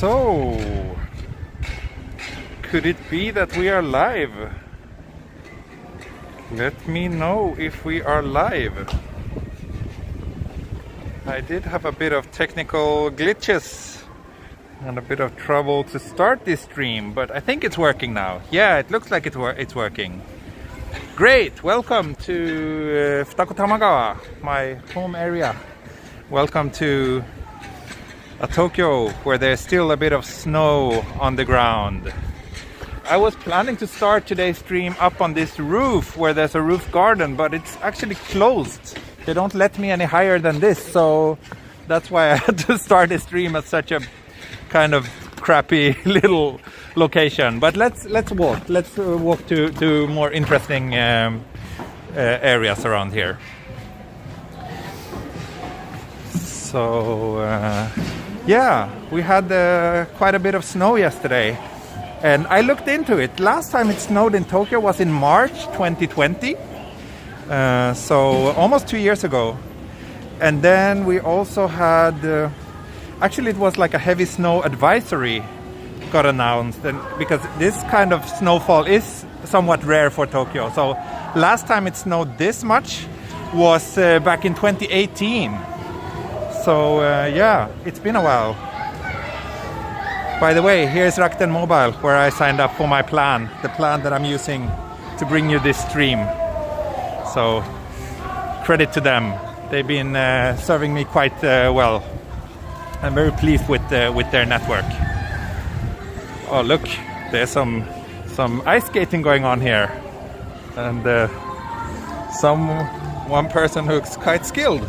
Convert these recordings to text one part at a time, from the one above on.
So, could it be that we are live? Let me know if we are live. I did have a bit of technical glitches and a bit of trouble to start this stream, but I think it's working now. Yeah, it looks like it's working. Great! Welcome to Tamagawa, my home area. Welcome to Tokyo, where there's still a bit of snow on the ground. I was planning to start today's stream up on this roof where there's a roof garden, but it's actually closed. They don't let me any higher than this, so that's why I had to start the stream at such a kind of crappy little location. But let's walk. Let's walk to more interesting areas around here. So yeah, we had quite a bit of snow yesterday, and I looked into it. Last time it snowed in Tokyo was in March 2020, so almost 2 years ago. And then we also had actually it was like a heavy snow advisory got announced, and because this kind of snowfall is somewhat rare for Tokyo. So last time it snowed this much was back in 2018. So yeah, it's been a while. By the way, here's Rakuten Mobile, where I signed up for my plan, the plan that I'm using to bring you this stream. So credit to them. They've been serving me quite well. I'm very pleased with their network. Oh look, there's some ice skating going on here, and one person who's quite skilled.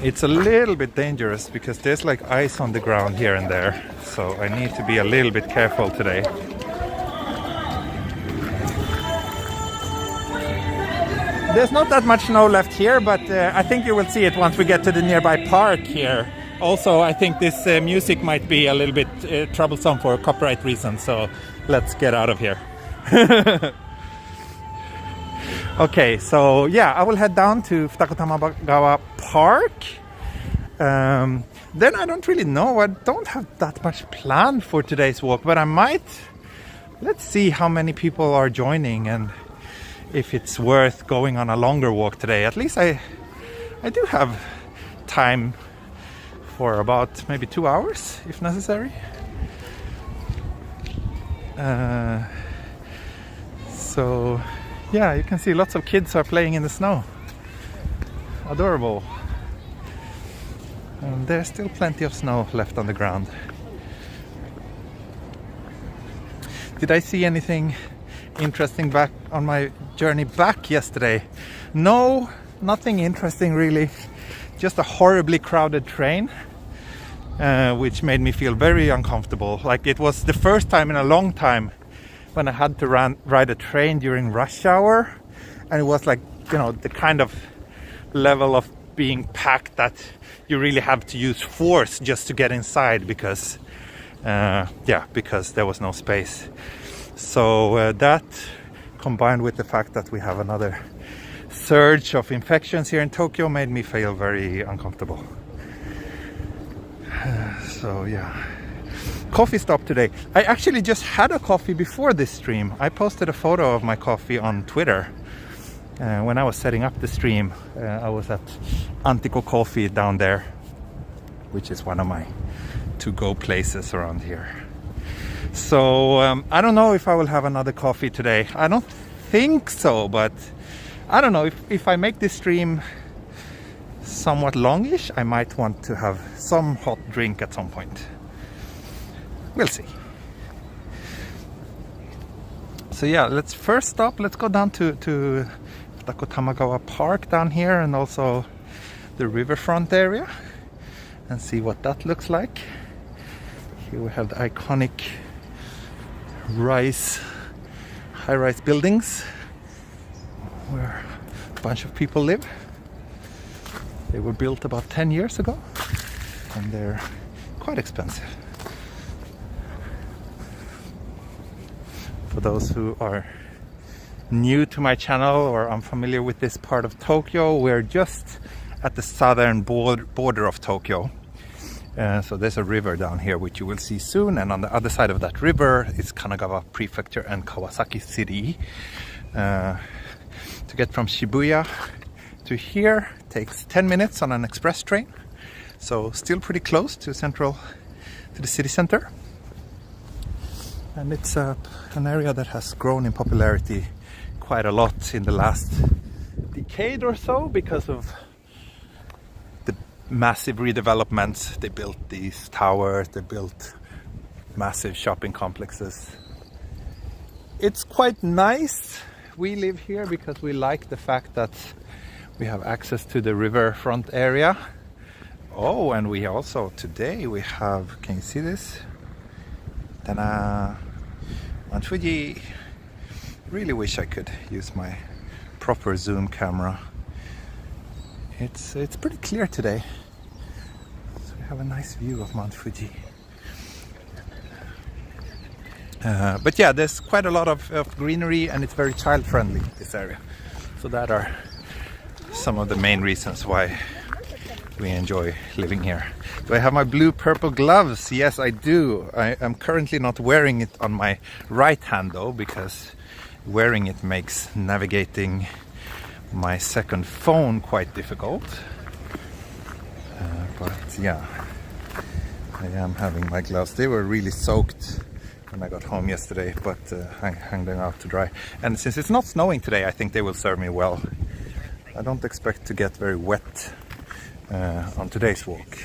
It's a little bit dangerous because there's like ice on the ground here and there, so I need to be a little bit careful today. There's not that much snow left here, but I think you will see it once we get to the nearby park here. Also, I think this music might be a little bit troublesome for copyright reasons, so let's get out of here. Okay, so yeah, I will head down to Tamagawa Park. Then I don't really know. I don't have that much planned for today's walk, but I might. Let's see how many people are joining and if it's worth going on a longer walk today. At least I do have time for about maybe 2 hours if necessary. So yeah, you can see lots of kids are playing in the snow. Adorable. And there's still plenty of snow left on the ground. Did I see anything interesting back on my journey back yesterday? No, nothing interesting really. Just a horribly crowded train, which made me feel very uncomfortable. Like it was the first time in a long time when I had to ride a train during rush hour, and it was like, you know, the kind of level of being packed that you really have to use force just to get inside because because there was no space. So that combined with the fact that we have another surge of infections here in Tokyo made me feel very uncomfortable. So yeah. Coffee stop today. I actually just had a coffee before this stream. I posted a photo of my coffee on Twitter when I was setting up the stream. I was at Untitled Coffee down there, which is one of my to-go places around here. So I don't know if I will have another coffee today. I don't think so, but I don't know. If I make this stream somewhat longish, I might want to have some hot drink at some point. We'll see. So yeah, let's go down to Tamagawa Park down here, and also the riverfront area, and see what that looks like. Here we have the iconic high-rise buildings where a bunch of people live. They were built about 10 years ago, and they're quite expensive. For those who are new to my channel or unfamiliar with this part of Tokyo, we're just at the southern border of Tokyo. So there's a river down here which you will see soon, and on the other side of that river is Kanagawa Prefecture and Kawasaki City. To get from Shibuya to here takes 10 minutes on an express train, so still pretty close to the city center. And it's an area that has grown in popularity quite a lot in the last decade or so because of the massive redevelopments. They built these towers, they built massive shopping complexes. It's quite nice. We live here because we like the fact that we have access to the riverfront area. Oh, and we also today we have, can you see this? Ta-da! Mount Fuji. Really wish I could use my proper zoom camera. It's pretty clear today. So we have a nice view of Mount Fuji. But yeah, there's quite a lot of greenery, and it's very child friendly, this area. So that are some of the main reasons why we enjoy living here. Do I have my blue purple gloves? Yes, I do. I am currently not wearing it on my right hand though, because wearing it makes navigating my second phone quite difficult. But yeah, I am having my gloves. They were really soaked when I got home yesterday, but I hung them out to dry. And since it's not snowing today, I think they will serve me well. I don't expect to get very wet on today's walk.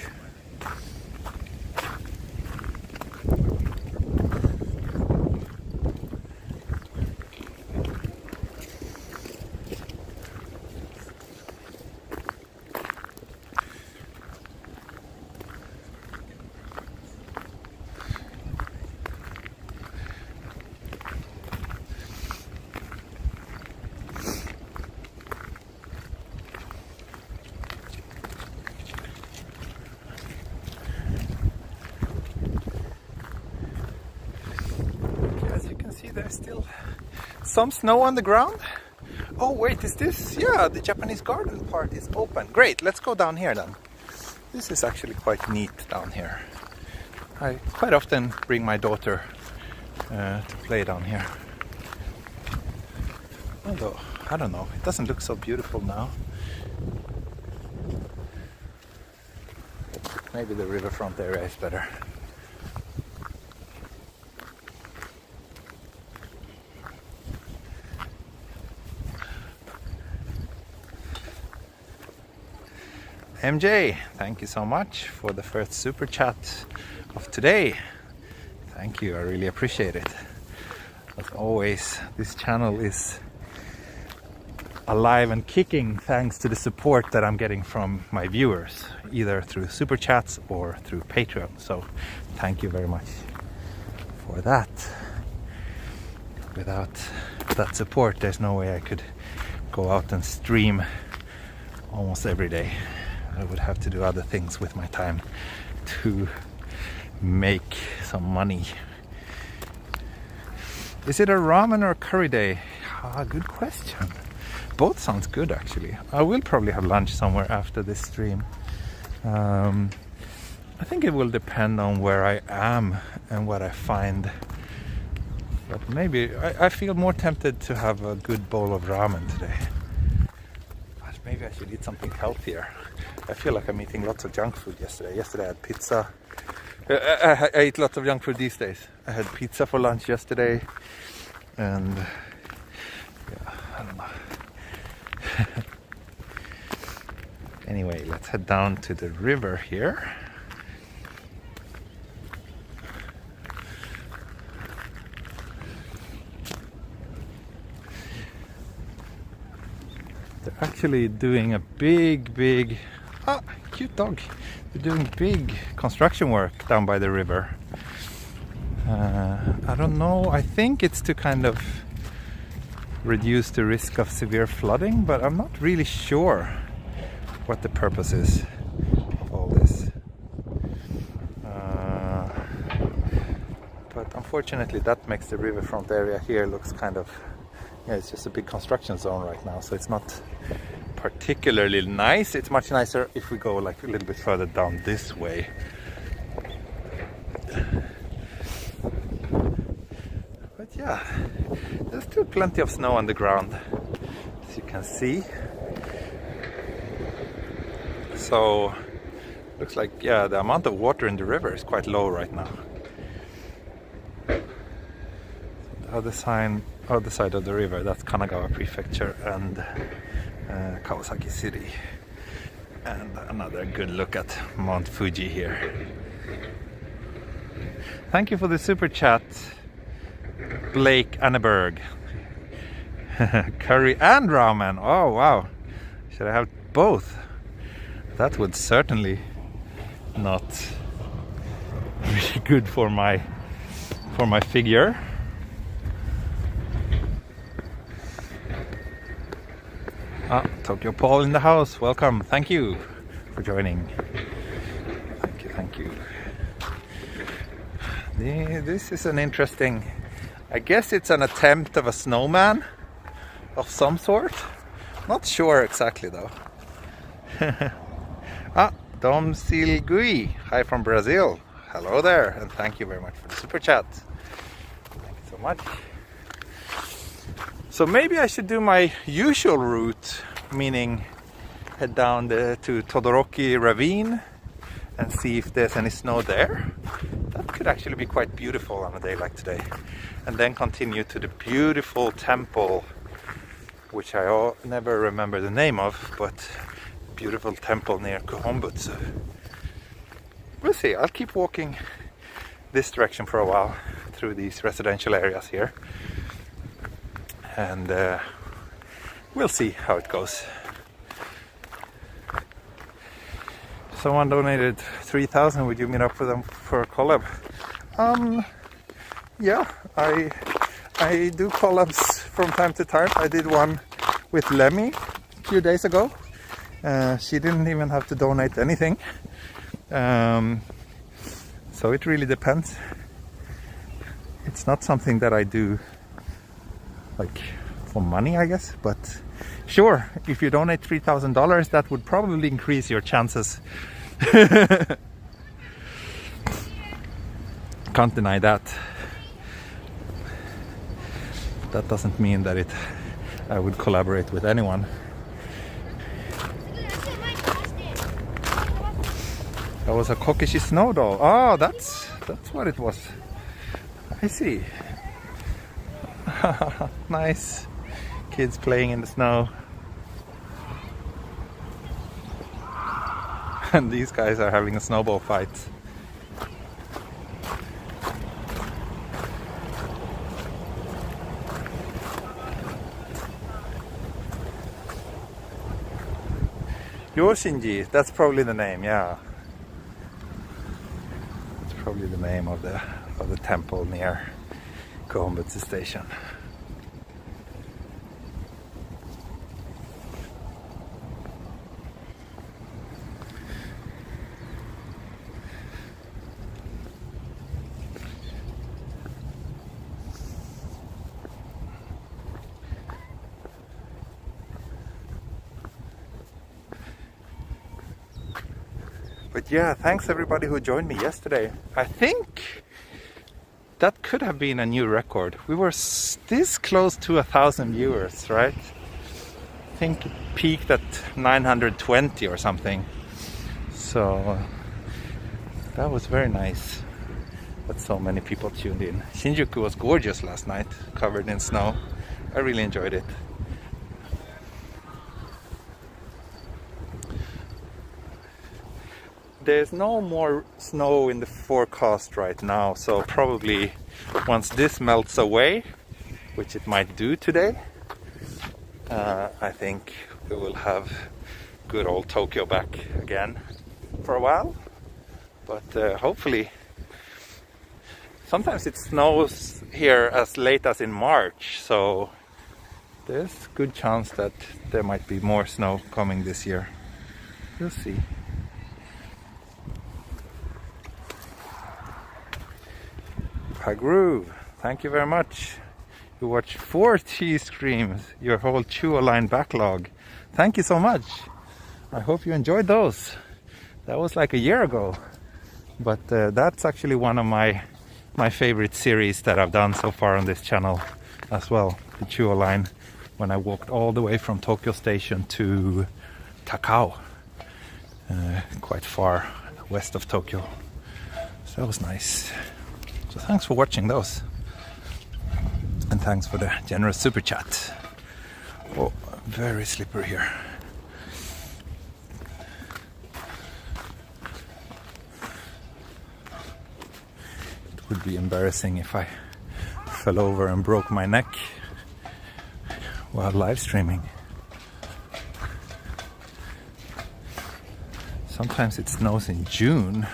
There's still some snow on the ground. Oh wait, is this? Yeah, the Japanese garden part is open. Great, let's go down here then. This is actually quite neat down here. I quite often bring my daughter to play down here. Although, I don't know, it doesn't look so beautiful now. Maybe the riverfront area is better. MJ, thank you so much for the first super chat of today. Thank you, I really appreciate it. As always, this channel is alive and kicking thanks to the support that I'm getting from my viewers, either through super chats or through Patreon. So thank you very much for that. Without that support, there's no way I could go out and stream almost every day. I would have to do other things with my time to make some money. Is it a ramen or curry day? Good question. Both sounds good actually. I will probably have lunch somewhere after this stream. I think it will depend on where I am and what I find. But maybe I feel more tempted to have a good bowl of ramen today. But maybe I should eat something healthier. I feel like I'm eating lots of junk food yesterday. Yesterday I had pizza. I eat lots of junk food these days. I had pizza for lunch yesterday. And yeah, I don't know. Anyway, let's head down to the river here. They're actually doing a big cute dog. They're doing big construction work down by the river. I don't know, I think it's to kind of reduce the risk of severe flooding, but I'm not really sure what the purpose is of all this. But unfortunately that makes the riverfront area here looks kind of, yeah, it's just a big construction zone right now, so it's not particularly nice. It's much nicer if we go like a little bit further down this way. But yeah, there's still plenty of snow on the ground, as you can see. So looks like, yeah, the amount of water in the river is quite low right now. The other side of the river, that's Kanagawa Prefecture and Kawasaki City. And another good look at Mount Fuji here. Thank you for the super chat, Blake Anneberg. Curry and ramen. Oh wow, should I have both? That would certainly not be good for my figure. Tokyo Paul in the house. Welcome. Thank you for joining. Thank you. This is an interesting, I guess it's an attempt of a snowman of some sort. Not sure exactly though. Dom Silgui. Hi from Brazil. Hello there, and thank you very much for the super chat. Thank you so much. So maybe I should do my usual route, meaning head down to Todoroki Ravine and see if there's any snow there. That could actually be quite beautiful on a day like today. And then continue to the beautiful temple, which I never remember the name of, but beautiful temple near Kohombutsu. We'll see. I'll keep walking this direction for a while through these residential areas here. And we'll see how it goes. Someone donated 3,000. Would you meet up with them for a collab? Yeah, I do collabs from time to time. I did one with Lemmy a few days ago. She didn't even have to donate anything. So it really depends. It's not something that I do like for money, I guess, but sure, if you donate $3,000, that would probably increase your chances. Can't deny that. That doesn't mean that I would collaborate with anyone. That was a Kokishi snow doll. Oh, that's what it was. I see. Nice. Kids playing in the snow. And these guys are having a snowball fight. Yoshinji, that's probably the name, yeah. It's probably the name of the temple near Kohombutsu station. But yeah, thanks everybody who joined me yesterday. I think that could have been a new record. We were this close to 1,000 viewers, right? I think it peaked at 920 or something. So that was very nice that so many people tuned in. Shinjuku was gorgeous last night, covered in snow. I really enjoyed it. There's no more snow in the forecast right now, so probably once this melts away, which it might do today, I think we will have good old Tokyo back again for a while. But hopefully, sometimes it snows here as late as in March, so there's a good chance that there might be more snow coming this year. We'll see. Groove, thank you very much. You watched 4 T streams, your whole Chuo line backlog. Thank you so much. I hope you enjoyed those. That was like a year ago, but that's actually one of my favorite series that I've done so far on this channel as well. The Chuo line, when I walked all the way from Tokyo Station to Takao, quite far west of Tokyo. So that was nice. So thanks for watching those. And thanks for the generous super chat. Oh, very slippery here. It would be embarrassing if I fell over and broke my neck while live streaming. Sometimes it snows in June.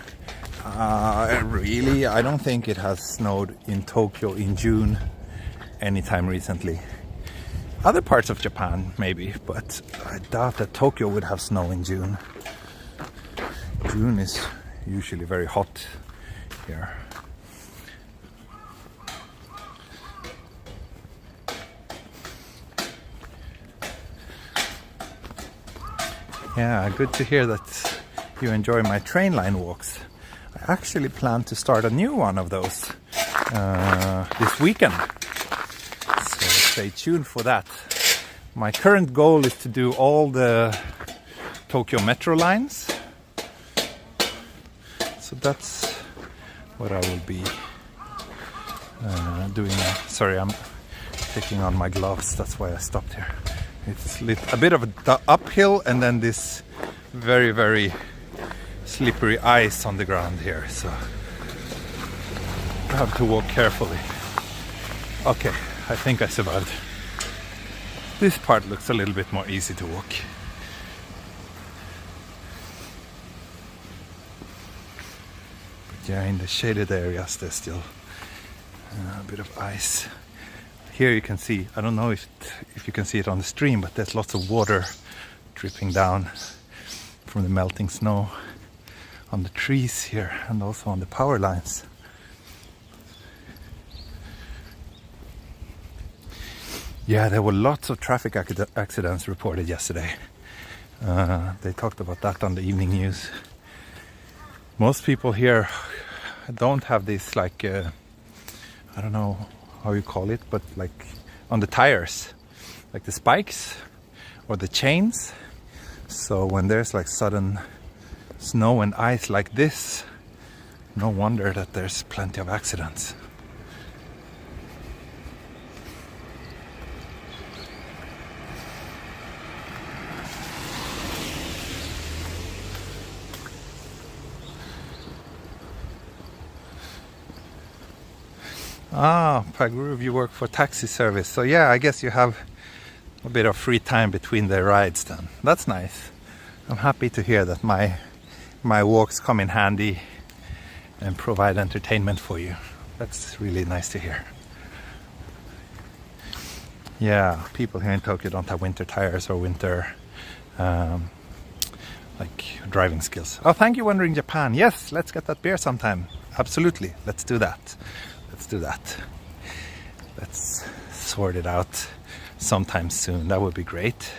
Really? I don't think it has snowed in Tokyo in June anytime recently. Other parts of Japan maybe, but I doubt that Tokyo would have snow in June. June is usually very hot here. Yeah, good to hear that you enjoy my train line walks. I actually plan to start a new one of those this weekend. So stay tuned for that. My current goal is to do all the Tokyo metro lines. So that's what I will be doing now. Sorry, I'm taking on my gloves, that's why I stopped here. It's a bit of an uphill and then this very, very slippery ice on the ground here, so I have to walk carefully. Okay, I think I survived. This part looks a little bit more easy to walk. But yeah, in the shaded areas there's still a bit of ice. Here you can see, I don't know if you can see it on the stream, but there's lots of water dripping down from the melting snow on the trees here and also on the power lines. Yeah, there were lots of traffic accidents reported yesterday. They talked about that on the evening news. Most people here don't have this, like, I don't know how you call it, but like on the tires, like the spikes or the chains. So when there's like sudden snow and ice like this, no wonder that there's plenty of accidents. Ah, Pagruv, you work for taxi service. So yeah, I guess you have a bit of free time between the rides then. That's nice. I'm happy to hear that my walks come in handy and provide entertainment for you. That's really nice to hear. Yeah, people here in Tokyo don't have winter tires or winter like driving skills. Oh, thank you, Wandering Japan. Yes, let's get that beer sometime. Absolutely, let's do that. Let's do that. Let's sort it out sometime soon. That would be great.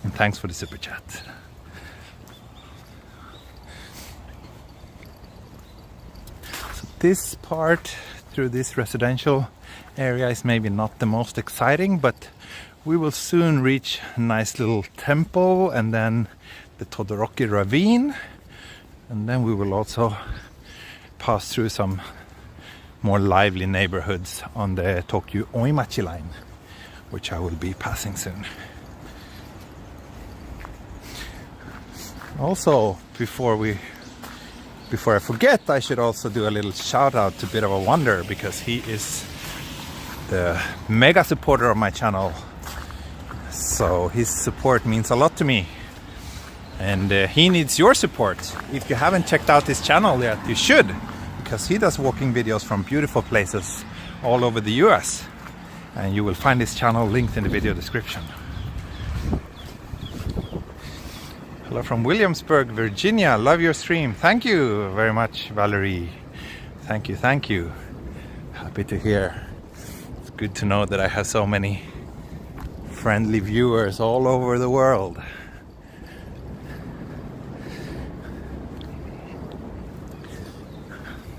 And thanks for the super chat. So this part through this residential area is maybe not the most exciting, but we will soon reach a nice little temple and then the Todoroki ravine. And then we will also pass through some more lively neighborhoods on the Tokyo Oimachi line, which I will be passing soon. Also, before I forget, I should also do a little shout out to Bit of a Wonder, because he is the mega supporter of my channel. So his support means a lot to me. And he needs your support. If you haven't checked out his channel yet, you should, because he does walking videos from beautiful places all over the US. And you will find his channel linked in the video description. Hello from Williamsburg, Virginia. Love your stream. Thank you very much, Valerie. Thank you, thank you. Happy to hear. It's Good to know that I have so many friendly viewers all over the world.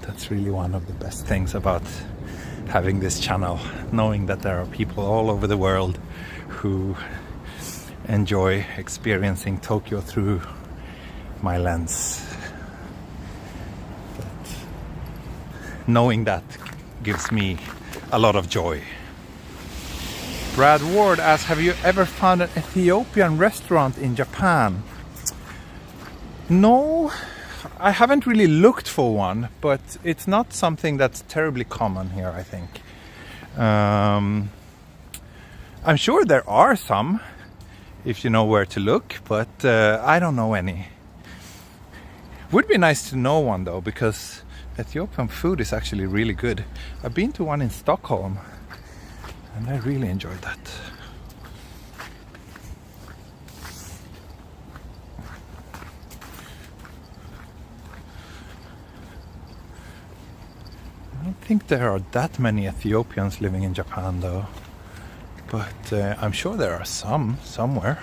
That's really one of the best things about having this channel, knowing that there are people all over the world who enjoy experiencing Tokyo through my lens. But knowing that gives me a lot of joy. Brad Ward asks, have you ever found an Ethiopian restaurant in Japan? No, I haven't really looked for one, but it's not something that's terribly common here, I think. I'm sure there are some, if you know where to look, but I don't know any. Would be nice to know one though, because Ethiopian food is actually really good. I've been to one in Stockholm and I really enjoyed that. I don't think there are that many Ethiopians living in Japan though, but I'm sure there are some somewhere.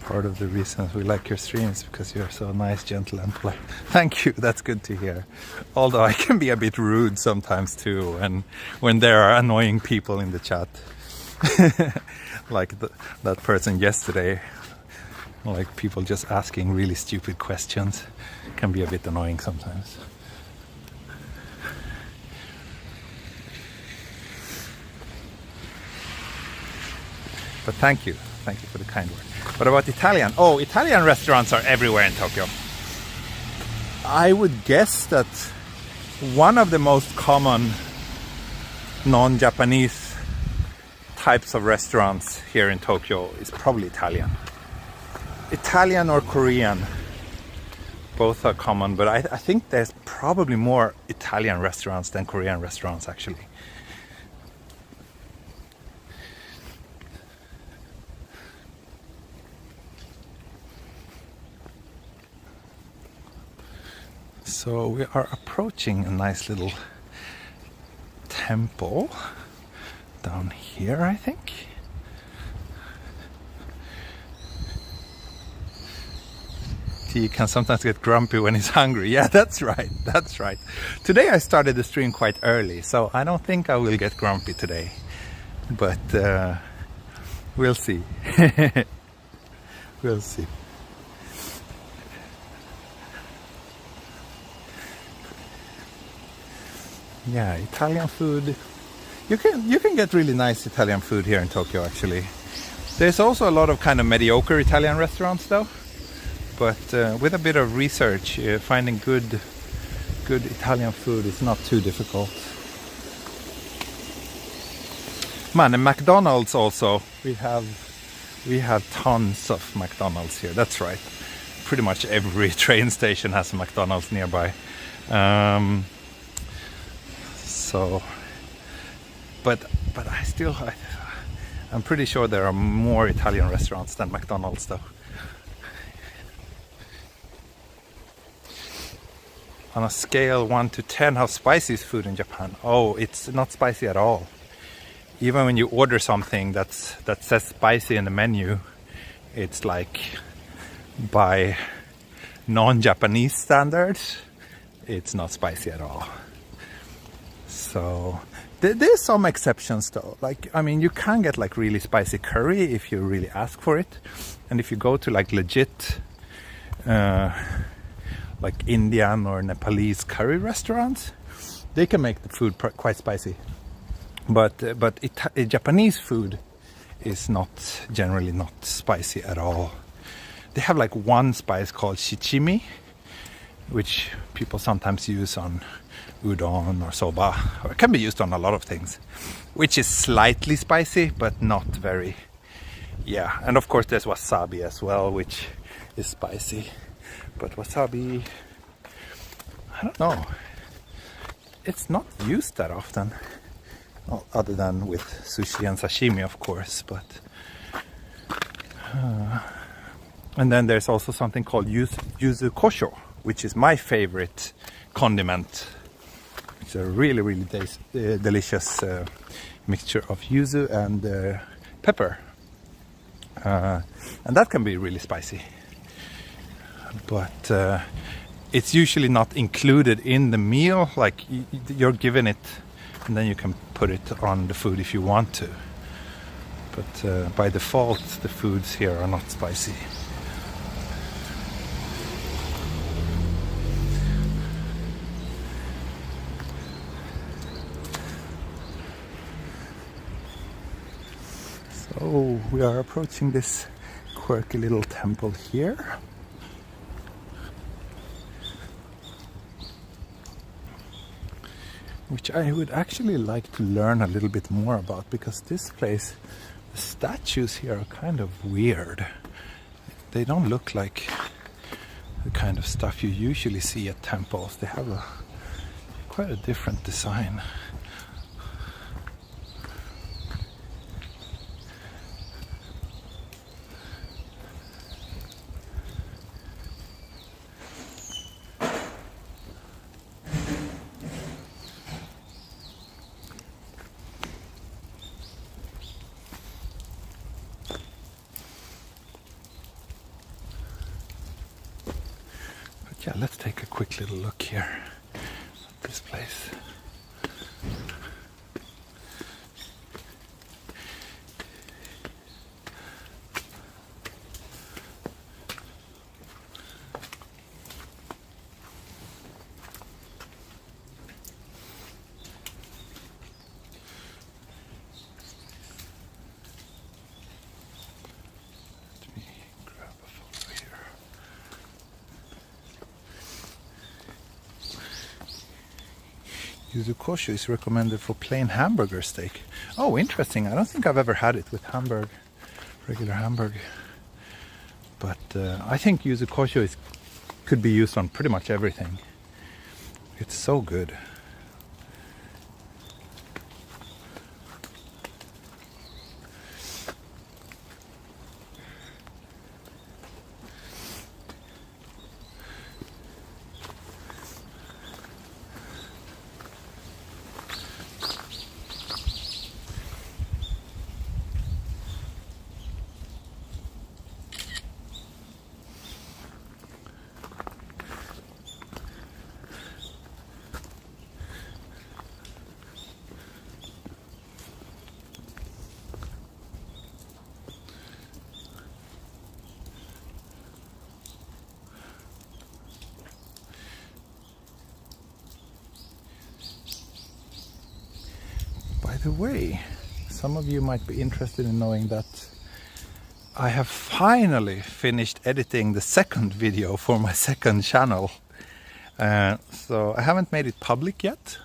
Part of the reasons we like your streams because you're so nice, gentle and polite. Thank you, that's good to hear. Although I can be a bit rude sometimes too, and when there are annoying people in the chat. Like that person yesterday, like people just asking really stupid questions can be a bit annoying sometimes. But thank you for the kind word. What about Italian? Oh, Italian restaurants are everywhere in Tokyo. I would guess that one of the most common non-Japanese types of restaurants here in Tokyo is probably Italian. Italian or Korean, both are common, but I think there's probably more Italian restaurants than Korean restaurants actually. So we are approaching a nice little temple down here, I think. He can sometimes get grumpy when he's hungry. Yeah, that's right. Today I started the stream quite early, so I don't think I will get grumpy today. But we'll see. We'll see. Yeah, Italian food. You can get really nice Italian food here in Tokyo actually. There's also a lot of kind of mediocre Italian restaurants though. But with a bit of research, finding good Italian food is not too difficult. Man, and McDonald's also. We have tons of McDonald's here. That's right. Pretty much every train station has a McDonald's nearby. So, but I'm pretty sure there are more Italian restaurants than McDonald's though. On a scale 1 to 10, how spicy is food in Japan? Oh, it's not spicy at all. Even when you order something that says spicy in the menu, it's like by non-Japanese standards, it's not spicy at all. So there's some exceptions though. Like, I mean, you can get like really spicy curry if you really ask for it. And if you go to like legit like Indian or Nepalese curry restaurants, they can make the food quite spicy. But Japanese food is not generally not spicy at all. They have like one spice called shichimi, which people sometimes use on udon or soba, or it can be used on a lot of things, which is slightly spicy but not very. Yeah, and of course there's wasabi as well, which is spicy, but wasabi, I don't know, it's not used that often, well, other than with sushi and sashimi of course, but And then there's also something called yuzu kosho, which is my favorite condiment. It's a really, really delicious mixture of yuzu and pepper. And that can be really spicy. But it's usually not included in the meal, like you're given it and then you can put it on the food if you want to. But by default, the foods here are not spicy. So we are approaching this quirky little temple here. Which I would actually like to learn a little bit more about, because this place, the statues here are kind of weird. They don't look like the kind of stuff you usually see at temples. They have quite a different design. Yeah, let's take a quick little look here at this place. Let me grab a photo here. Yuzu kosho is recommended for plain hamburger steak. Oh, interesting. I don't think I've ever had it with regular hamburger. But I think yuzu kosho could be used on pretty much everything. It's so good. By the way, some of you might be interested in knowing that I have finally finished editing the second video for my second channel. So I haven't made it public yet,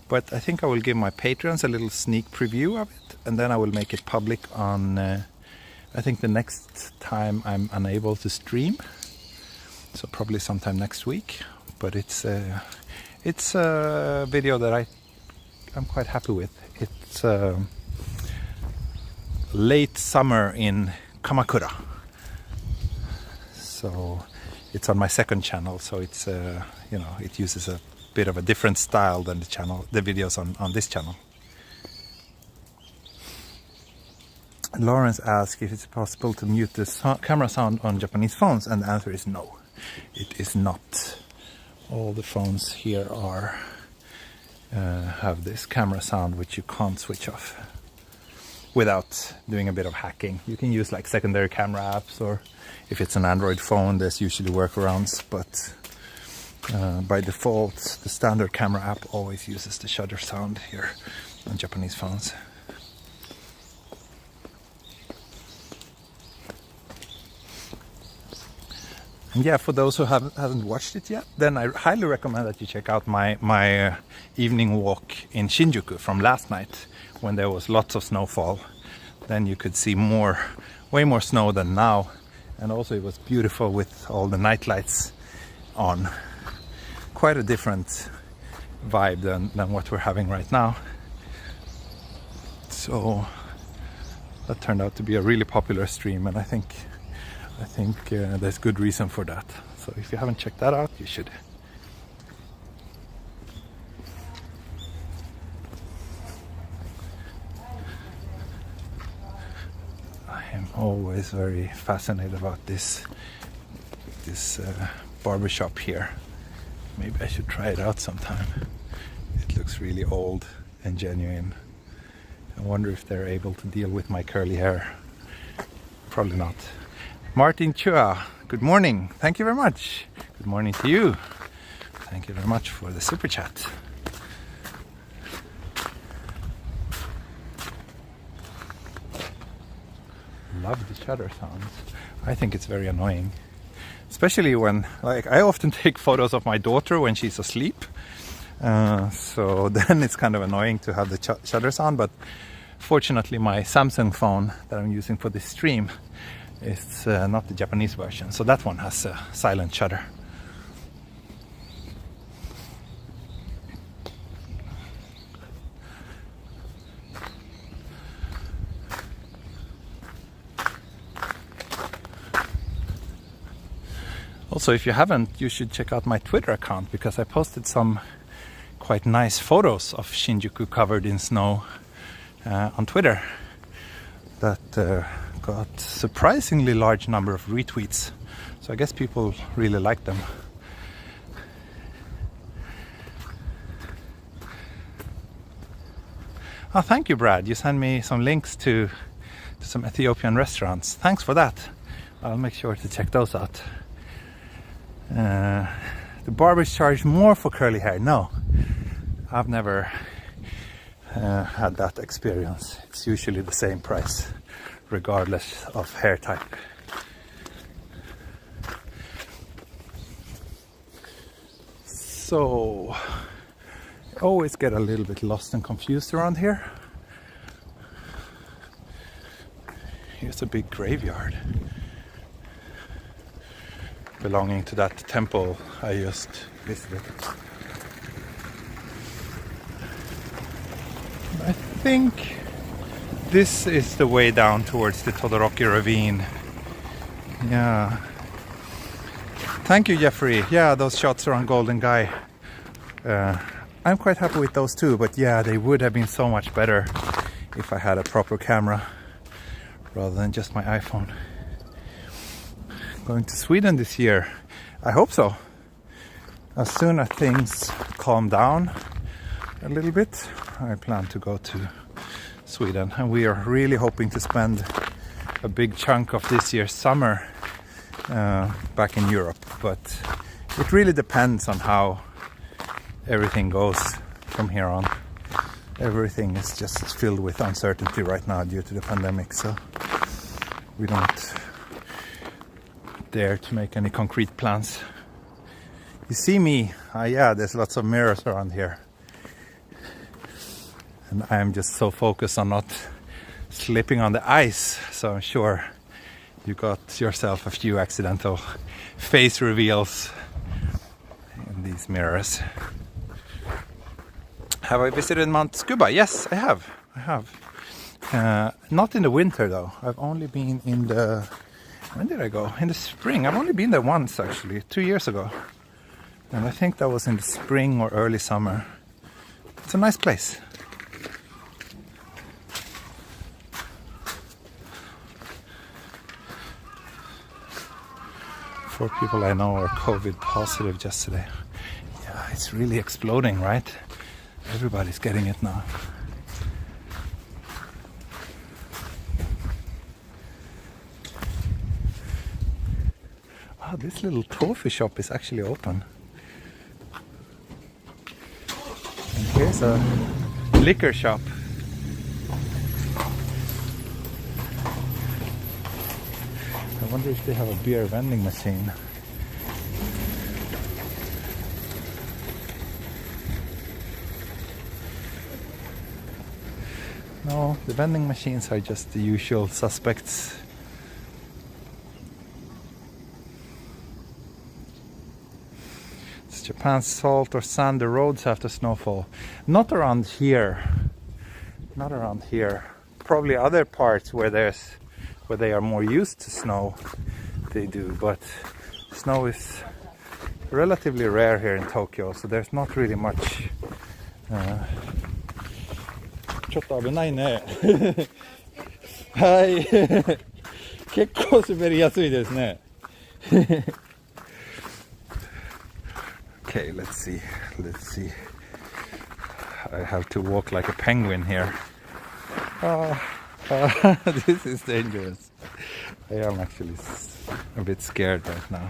but I think I will give my patrons a little sneak preview of it, and then I will make it public on, I think the next time I'm unable to stream. So probably sometime next week, but it's a video that I'm quite happy with. It's late summer in Kamakura, so it's on my second channel. So it's it uses a bit of a different style than the videos on this channel. Lawrence asked if it's possible to mute the camera sound on Japanese phones, and the answer is no, it is not. All the phones here have this camera sound which you can't switch off without doing a bit of hacking. You can use like secondary camera apps, or if it's an Android phone there's usually workarounds, but by default the standard camera app always uses the shutter sound here on Japanese phones. And yeah, for those who haven't watched it yet, then I highly recommend that you check out my evening walk in Shinjuku from last night, when there was lots of snowfall. Then you could see way more snow than now, and also it was beautiful with all the night lights on. Quite a different vibe than what we're having right now. So That turned out to be a really popular stream, and I think there's good reason for that. So if you haven't checked that out, you should. I am always very fascinated about this barbershop here. Maybe I should try it out sometime. It looks really old and genuine. I wonder if they're able to deal with my curly hair. Probably not. Martin Chua, good morning. Thank you very much. Good morning to you. Thank you very much for the super chat. Love the shutter sounds. I think it's very annoying. Especially when, like, I often take photos of my daughter when she's asleep. So then it's kind of annoying to have the shutter sound, but fortunately my Samsung phone that I'm using for this stream is not the Japanese version, so that one has a silent shutter. Also, if you haven't, you should check out my Twitter account, because I posted some quite nice photos of Shinjuku covered in snow on Twitter that got surprisingly large number of retweets. So I guess people really like them. Oh, thank you, Brad. You sent me some links to some Ethiopian restaurants. Thanks for that. I'll make sure to check those out. The barbers charge more for curly hair. No, I've never had that experience. It's usually the same price, regardless of hair type. So, I always get a little bit lost and confused around here. Here's a big graveyard belonging to that temple I just visited. I think this is the way down towards the Todoroki ravine. Yeah. Thank you, Jeffrey. Yeah, those shots are on Golden Guy. I'm quite happy with those too, but yeah, they would have been so much better if I had a proper camera rather than just my iPhone. Going to Sweden this year. I hope so. As soon as things calm down a little bit, I plan to go to Sweden, and we are really hoping to spend a big chunk of this year's summer back in Europe, but it really depends on how everything goes from here on. Everything is just filled with uncertainty right now due to the pandemic, so we don't dare to make any concrete plans. You see me, yeah, there's lots of mirrors around here, and I'm just so focused on not slipping on the ice, so I'm sure you got yourself a few accidental face reveals in these mirrors. Have I visited Mount Scuba? Yes, I have. Not in the winter though. I've only been in the... When did I go? In the spring. I've only been there once actually, 2 years ago. And I think that was in the spring or early summer. It's a nice place. 4 people I know are COVID positive just today. Yeah, it's really exploding, right? Everybody's getting it now. Wow, this little tofu shop is actually open. And here's a liquor shop. I wonder if they have a beer vending machine. No, the vending machines are just the usual suspects. It's Japan's salt or sand the roads after snowfall. Not around here. Not around here. probably other parts where they are more used to snow, they do, but snow is relatively rare here in Tokyo, so there's not really much. ちょっと危ないね。はい。結構滑りやすいですね。Okay, let's see. I have to walk like a penguin here. This is dangerous. I am actually a bit scared right now.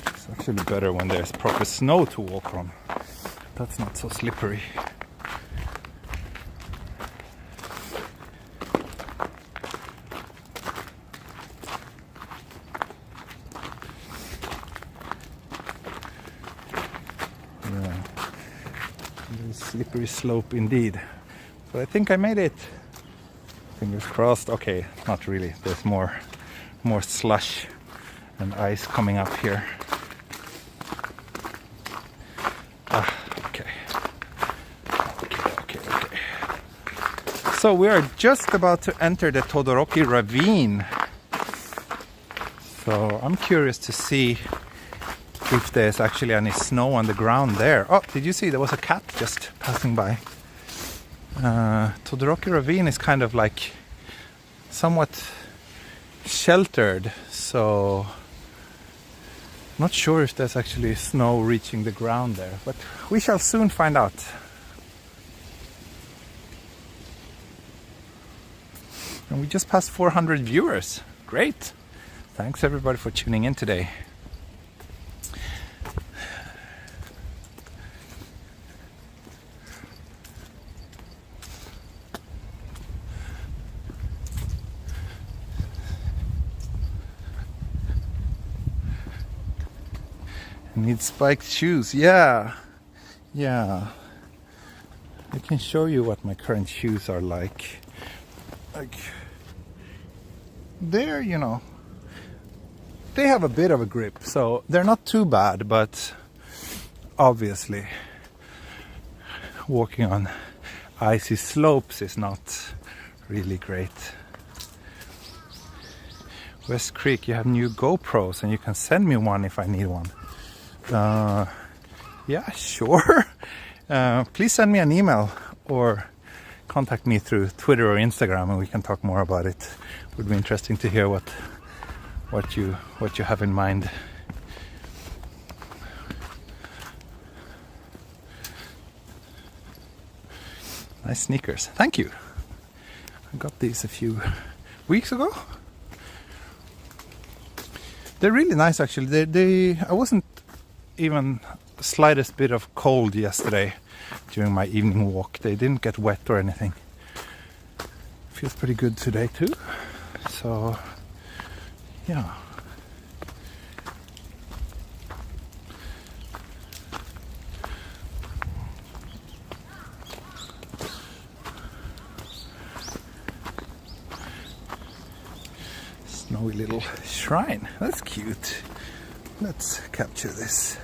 It's actually better when there's proper snow to walk on. That's not so slippery. Slippery slope indeed. But I think I made it. Fingers crossed. Okay, not really. There's more slush and ice coming up here. Okay. So we are just about to enter the Todoroki ravine. So I'm curious to see if there's actually any snow on the ground there. Oh, did you see there was a cat just passing by? Todoroki ravine is kind of like somewhat sheltered, so not sure if there's actually snow reaching the ground there, but we shall soon find out. And we just passed 400 viewers. Great! Thanks everybody for tuning in today. Need spiked shoes. Yeah. I can show you what my current shoes are like. They're, they have a bit of a grip, so they're not too bad, but obviously walking on icy slopes is not really great. West Creek, you have new GoPros and you can send me one if I need one. Yeah, sure. Please send me an email or contact me through Twitter or Instagram and we can talk more about it. It would be interesting to hear what you have in mind. Nice sneakers. Thank you. I got these a few weeks ago. They're really nice actually. I wasn't even the slightest bit of cold yesterday during my evening walk. They didn't get wet or anything. Feels pretty good today too. So yeah. Snowy little shrine. That's cute. Let's capture this.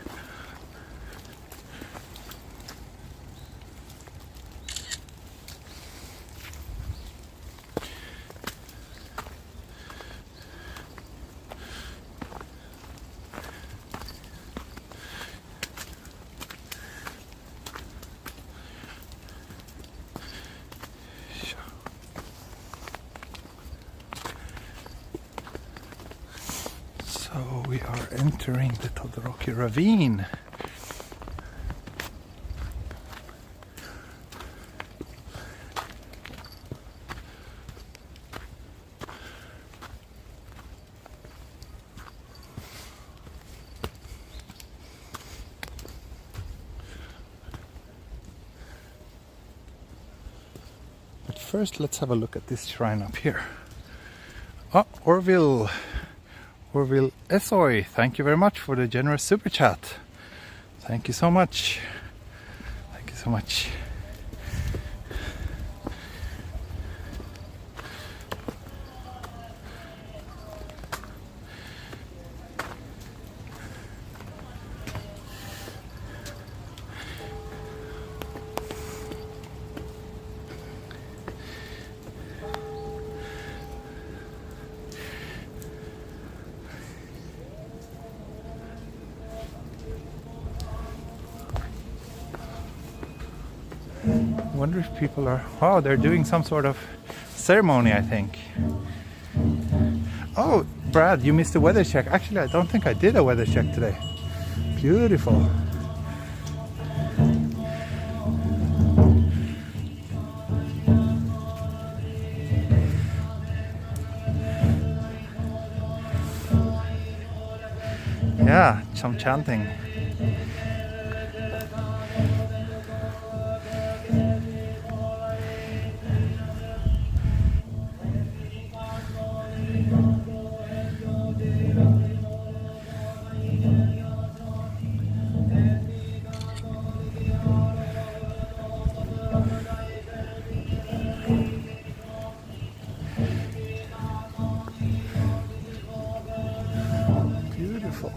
So we are entering the Todoroki ravine. But first let's have a look at this shrine up here. Oh, Orville Esoy, thank you very much for the generous super chat. Thank you so much. Thank you so much. wonder if people are... Oh, they're doing some sort of ceremony, I think. Oh, Brad, you missed the weather check. Actually, I don't think I did a weather check today. Beautiful. Yeah, some chanting. Beautiful.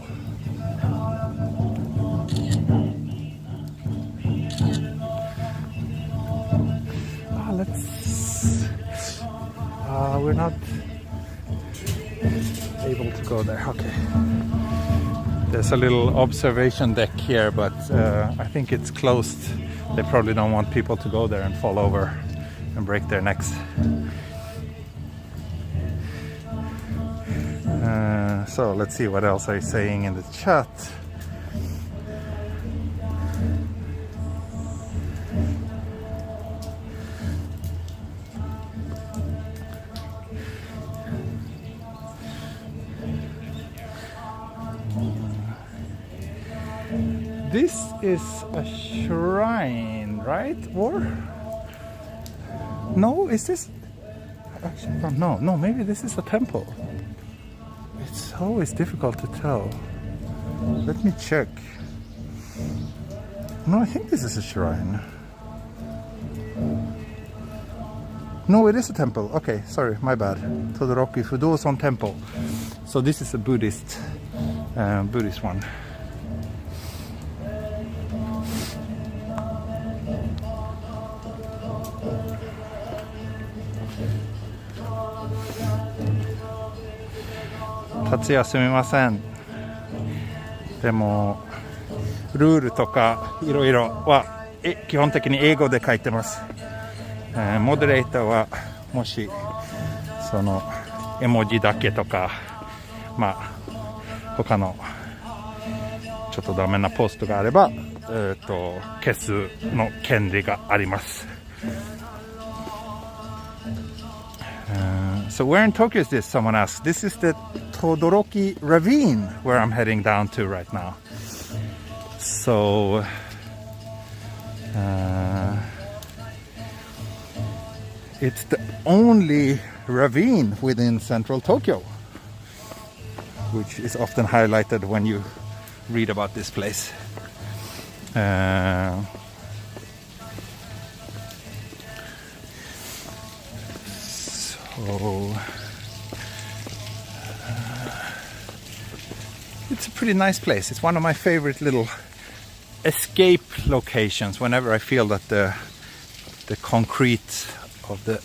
We're not able to go there. Okay. There's a little observation deck here, but I think it's closed. They probably don't want people to go there and fall over and break their necks. So let's see what else are you saying in the chat. This is a shrine, right? Or no, is this? Actually, no, maybe this is a temple. It's always difficult to tell. Let me check. No, I think this is a shrine. No, it is a temple. Okay, sorry, my bad. Todoroki Fudosan Temple. So this is a Buddhist one. Tatsuya すみません。でもルールとかいろいろは基本的に英語で書いてます。モデレーターはもしその絵文字だけとか他のちょっとダメなポストがあれば消すの権利があります。So where in Tokyo is this? Someone asked. This is the Todoroki Ravine where I'm heading down to right now. So it's the only ravine within central Tokyo, which is often highlighted when you read about this place. It's a pretty nice place. It's one of my favorite little escape locations whenever I feel that the concrete of the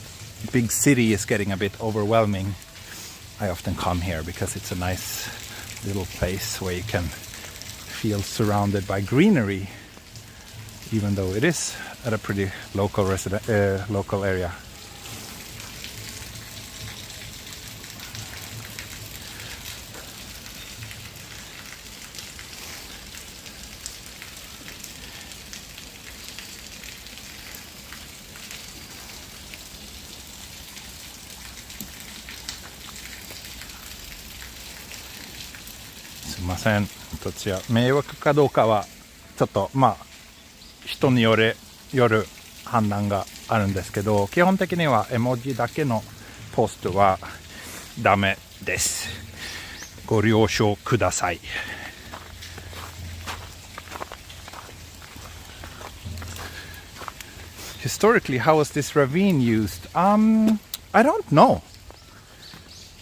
big city is getting a bit overwhelming. I often come here because it's a nice little place where you can feel surrounded by greenery, even though it is at a pretty local area. Tatsuya 迷惑かどうかはちょっと人による判断があるんですけど、基本的には絵文字だけのポストはダメです。ご了承ください。Historically, how was this ravine used? I don't know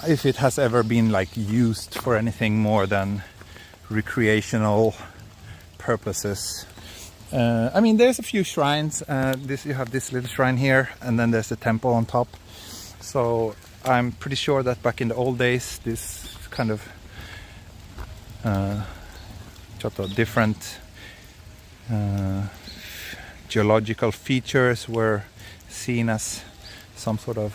if it has ever been used for anything more than recreational purposes. I mean, there's a few shrines. You have this little shrine here, and then there's a temple on top. So I'm pretty sure that back in the old days, this kind of different geological features were seen as some sort of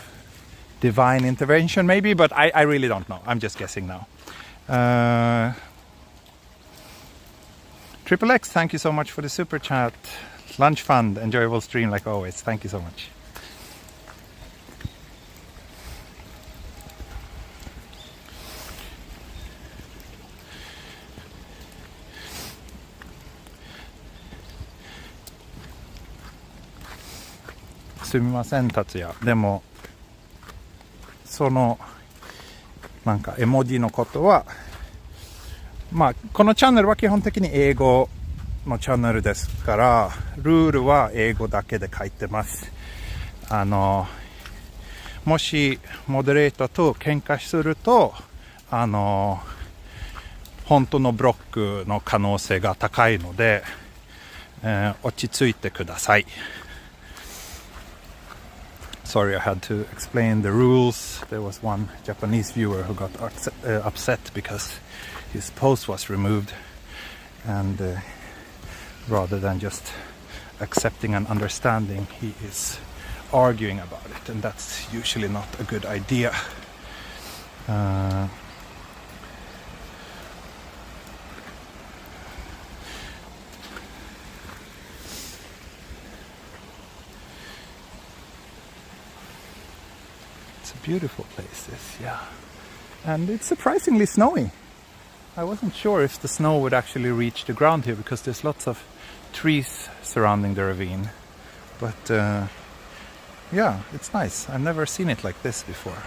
divine intervention maybe, but I really don't know. I'm just guessing now. Triple X, thank you so much for the super chat. Lunch fund, enjoyable stream like always. Thank you so much. Sumimasen, Tatsuya. でもそのなんか絵文字のことは、まあこのチャンネルは基本的に英語のチャンネルですから、ルールは英語だけで書いてます。もしモデレーターと喧嘩すると、本当のブロックの可能性が高いので、落ち着いてください。Sorry, I had to explain the rules. There was one Japanese viewer who got upset because his post was removed, and rather than just accepting and understanding, he is arguing about it, and that's usually not a good idea. Beautiful places, yeah. And it's surprisingly snowy. I wasn't sure if the snow would actually reach the ground here because there's lots of trees surrounding the ravine. But yeah, it's nice. I've never seen it like this before.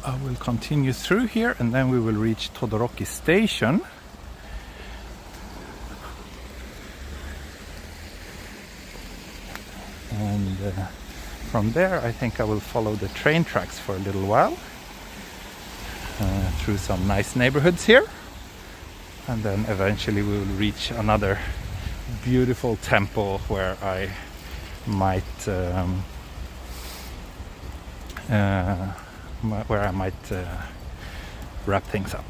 I will continue through here and then we will reach Todoroki Station. And from there I think I will follow the train tracks for a little while through some nice neighborhoods here. And then eventually we will reach another beautiful temple where I might wrap things up.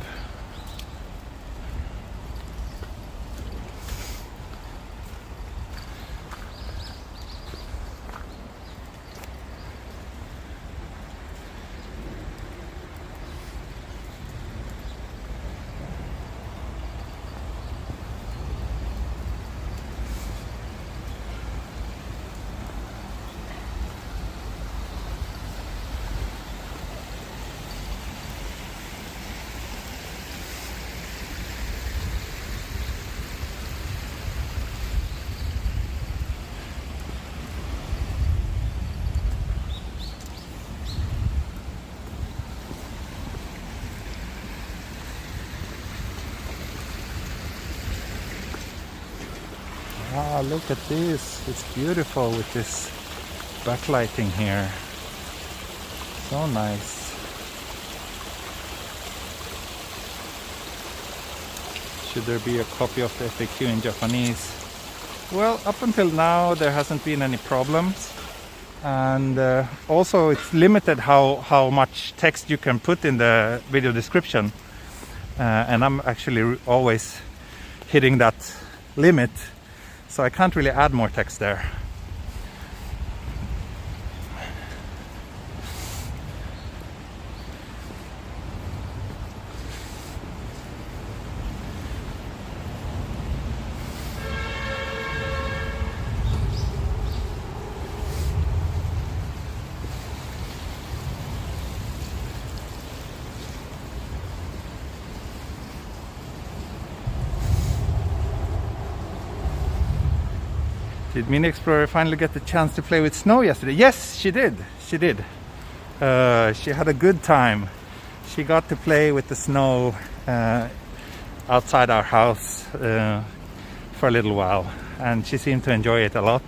Ah, look at this. It's beautiful with this backlighting here. So nice. Should there be a copy of the FAQ in Japanese? Well, up until now there hasn't been any problems. And also it's limited how much text you can put in the video description. And I'm actually always hitting that limit. So I can't really add more text there. Did Mini Explorer finally get the chance to play with snow yesterday? Yes, she did. She did. She had a good time. She got to play with the snow outside our house for a little while, and she seemed to enjoy it a lot.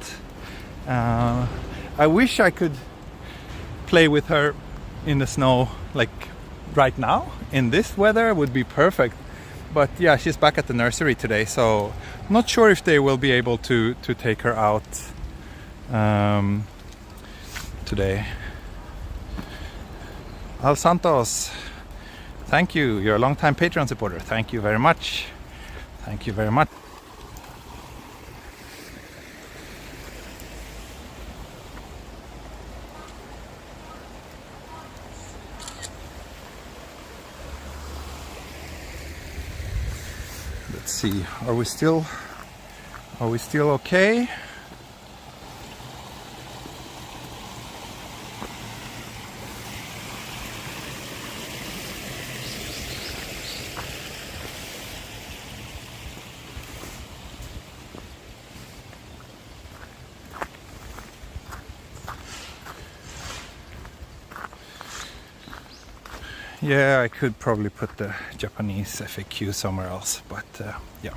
I wish I could play with her in the snow like right now. In this weather would be perfect, But yeah, she's back at the nursery today, so not sure if they will be able to take her out today. Al Santos, thank you. You're a long-time Patreon supporter. Thank you very much. Thank you very much. Let's see. Are we still okay? Yeah, I could probably put the Japanese FAQ somewhere else, but yeah.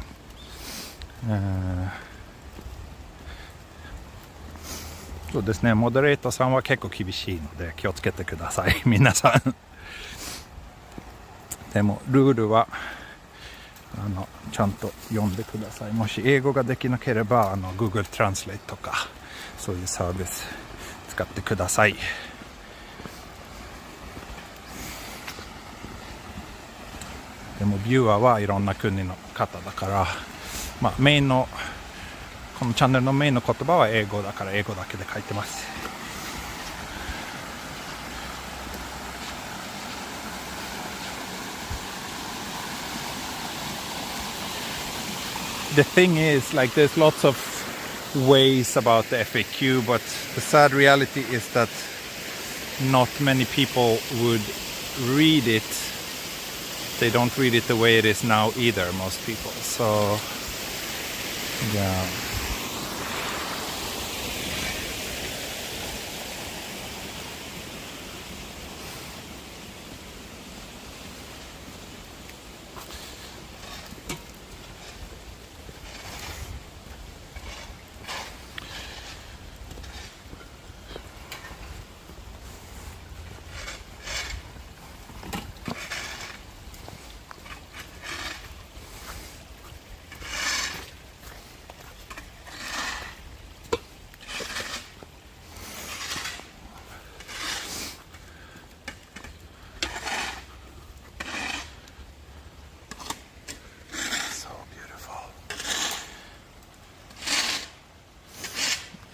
そうですね、モデレーターさんは結構厳しいので気をつけてください、皆さん。でもルールはちゃんと読んでください。もし英語ができなければGoogle Translate とかそういうサービス使ってください。でもビューアーはいろんな国の方だから、まあ、メインのこのチャンネルのメインの言葉は英語だから英語だけで書いてます。The thing is, like, there's lots of ways about the FAQ, but the sad reality is that not many people would read it. They don't read it the way it is now either, most people. So, yeah.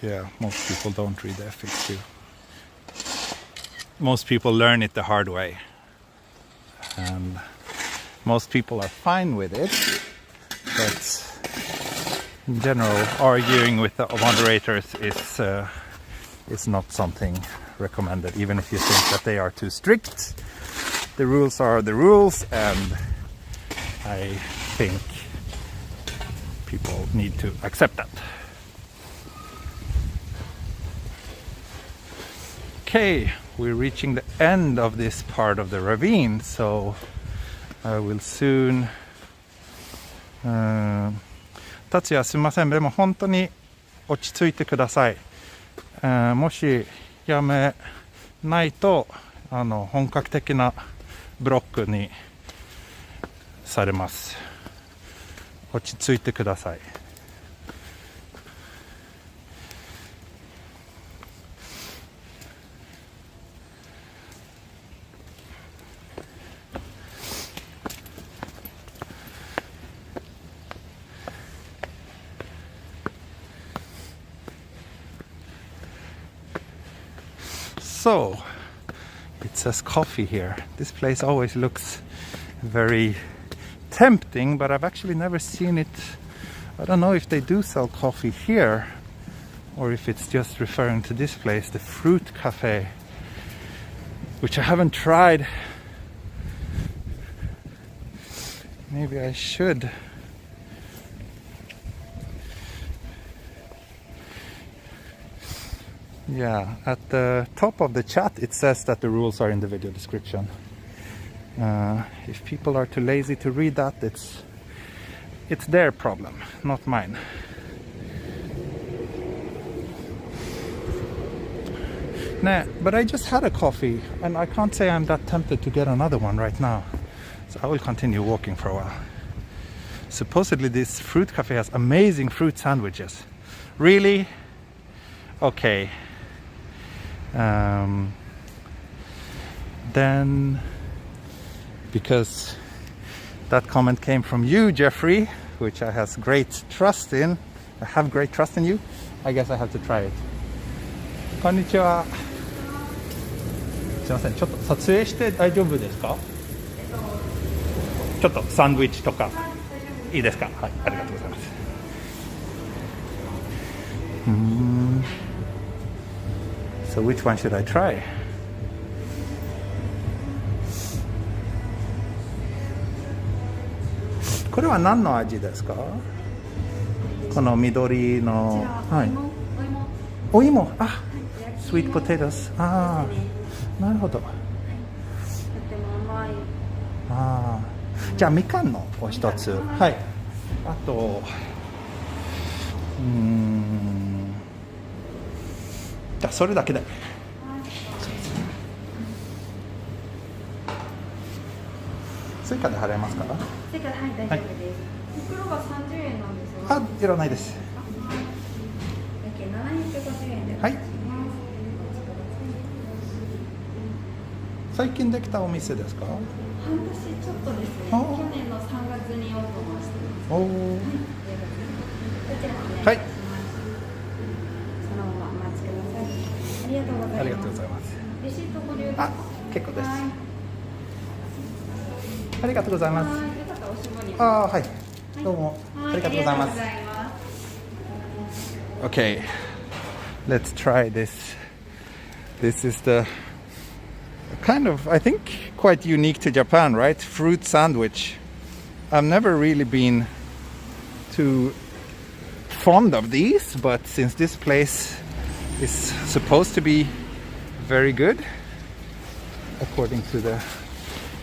Yeah, most people don't read the FAQ. Most people learn it the hard way. And most people are fine with it. But in general, arguing with the moderators is not something recommended, even if you think that they are too strict. The rules are the rules, and I think people need to accept that. Okay, we're reaching the end of this part of the ravine, so I will soon... 達也すみません、でも本当に落ち着いてください。もしやめないと本格的なブロックにされます。落ち着いてください。So, it says coffee here. This place always looks very tempting, but I've actually never seen it. I don't know if they do sell coffee here or if it's just referring to this place, the Fruit Cafe, which I haven't tried. Maybe I should. Yeah, at the top of the chat it says that the rules are in the video description. If people are too lazy to read that, it's their problem, not mine. Nah, but I just had a coffee and I can't say I'm that tempted to get another one right now. So I will continue walking for a while. Supposedly this fruit cafe has amazing fruit sandwiches. Really? Okay. Then, because that comment came from you, Jeffrey, which I have great trust in. I have great trust in you. I guess I have to try it. こんにちは。すいません、ちょっと撮影して大丈夫ですか？ちょっとサンドイッチとかいいですか？はい、ありがとうございます。So which one should I try? これは何の味ですか？この緑の、はい、お芋、あ、sweet potatoes、ああ、なるほど。とても甘い。ああ、じゃあみかんのお一つ、はい。あと、じゃあそれだけで。追加で払えますか？追加で、はい、大丈夫です。袋が30円なんですよ。あ、いらないです。750円で。はい。最近できたお店ですか？半年ちょっとですね。去年の3月にオープンしてます。おお。はい。そのままお待ちください。ありがとうございます。ありがとうございます。レシートご利用です。あ、結構です。ありがとうございます。あ、はい。どうもありがとうございます。Okay, let's try this. This is the kind of, I think, quite unique to Japan, right? Fruit sandwich. I've never really been too fond of these, but since this place is supposed to be very good, according to the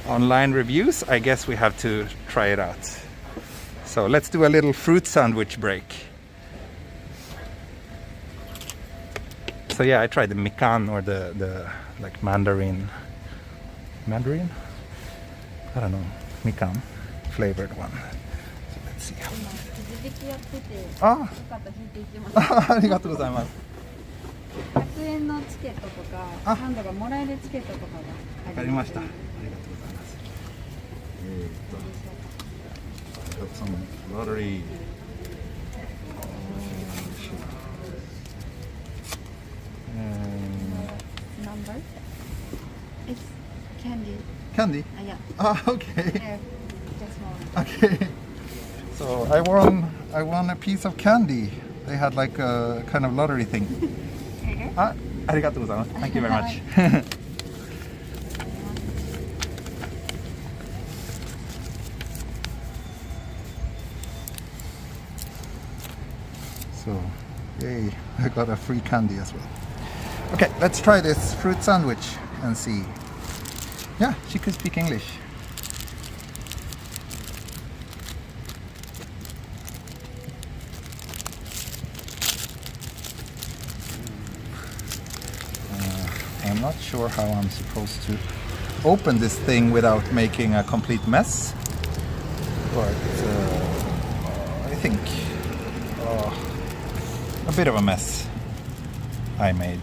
online reviews, I guess we have to try it out. So let's do a little fruit sandwich break. So yeah, I tried the mikan or the like mandarin. Mandarin? I don't know. Mikan flavored one. So let's see how. ああ、ありがとうございます。100円のチケットとか、サンドがもらえるチケットとかが。わかりました。ありがとうございます。I got some lottery. Number? It's candy. Candy? Yeah. Ah, okay. Just more. Okay. So I won a piece of candy. They had like a kind of lottery thing. Ah, ありがとうございます。Thank you very much. So, yay, I got a free candy as well. Okay, let's try this fruit sandwich and see. Yeah, she could speak English. I'm not sure how I'm supposed to open this thing without making a complete mess, but I think a bit of a mess I made.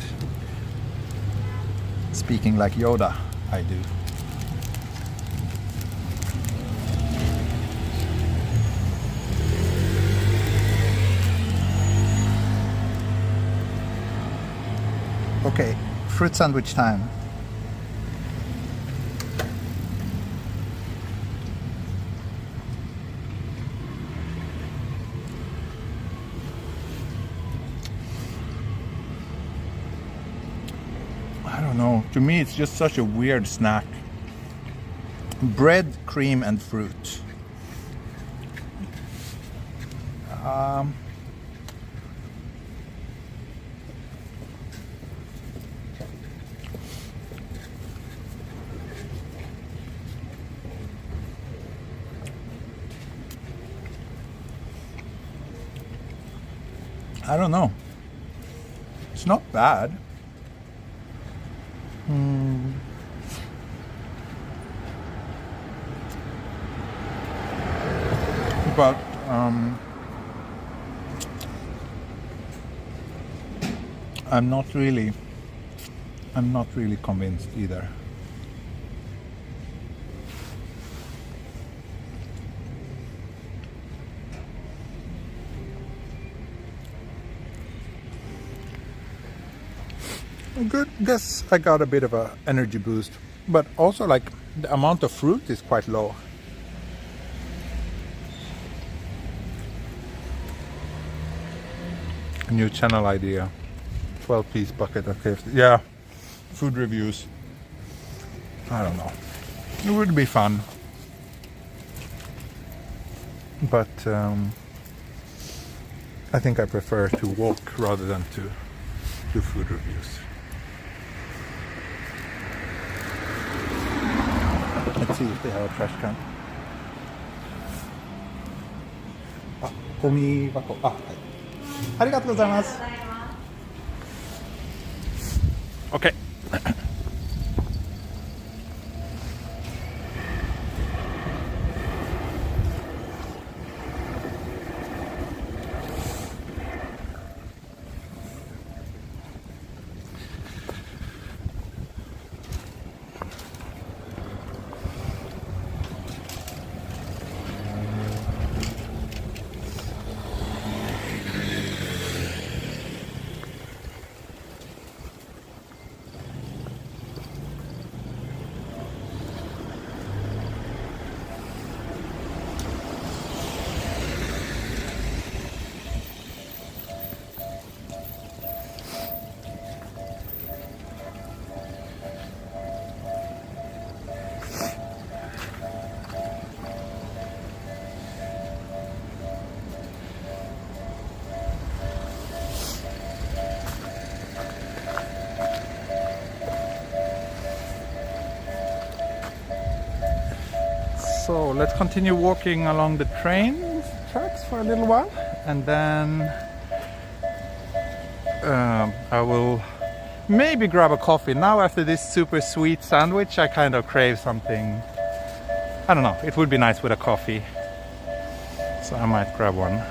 Speaking like Yoda, I do. Okay, fruit sandwich time. I don't know. To me, it's just such a weird snack. Bread, cream, and fruit. I don't know. It's not bad. but I'm not really convinced either. Good. Guess I got a bit of a energy boost, but also like the amount of fruit is quite low. A new channel idea. 12-piece bucket of KFC. Yeah. Food reviews. I don't know. It would be fun. But I think I prefer to walk rather than to do food reviews. Let's see if they have a trash can. あ、ゴミ箱。あ、はい。ありがとうございます。Okay. So let's continue walking along the train tracks for a little while, and then I will maybe grab a coffee. Now after this super sweet sandwich, I kind of crave something, I don't know, it would be nice with a coffee. So I might grab one.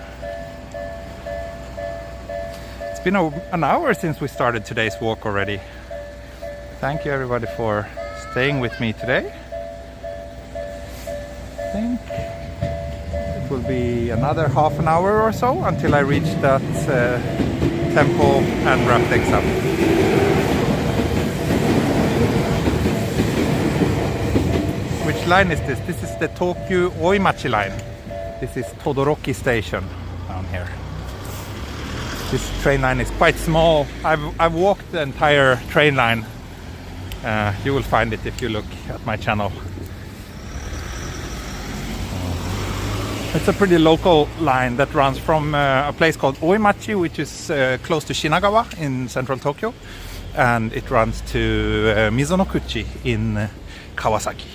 It's been an hour since we started today's walk already. Thank you everybody for staying with me today. I think it will be another half an hour or so until I reach that temple and wrap things up. Which line is this? This is the Tokyo Oimachi line. This is Todoroki station down here. This train line is quite small. I've walked the entire train line. You will find it if you look at my channel. It's a pretty local line that runs from a place called Oimachi, which is close to Shinagawa in central Tokyo, and it runs to Mizonokuchi in Kawasaki.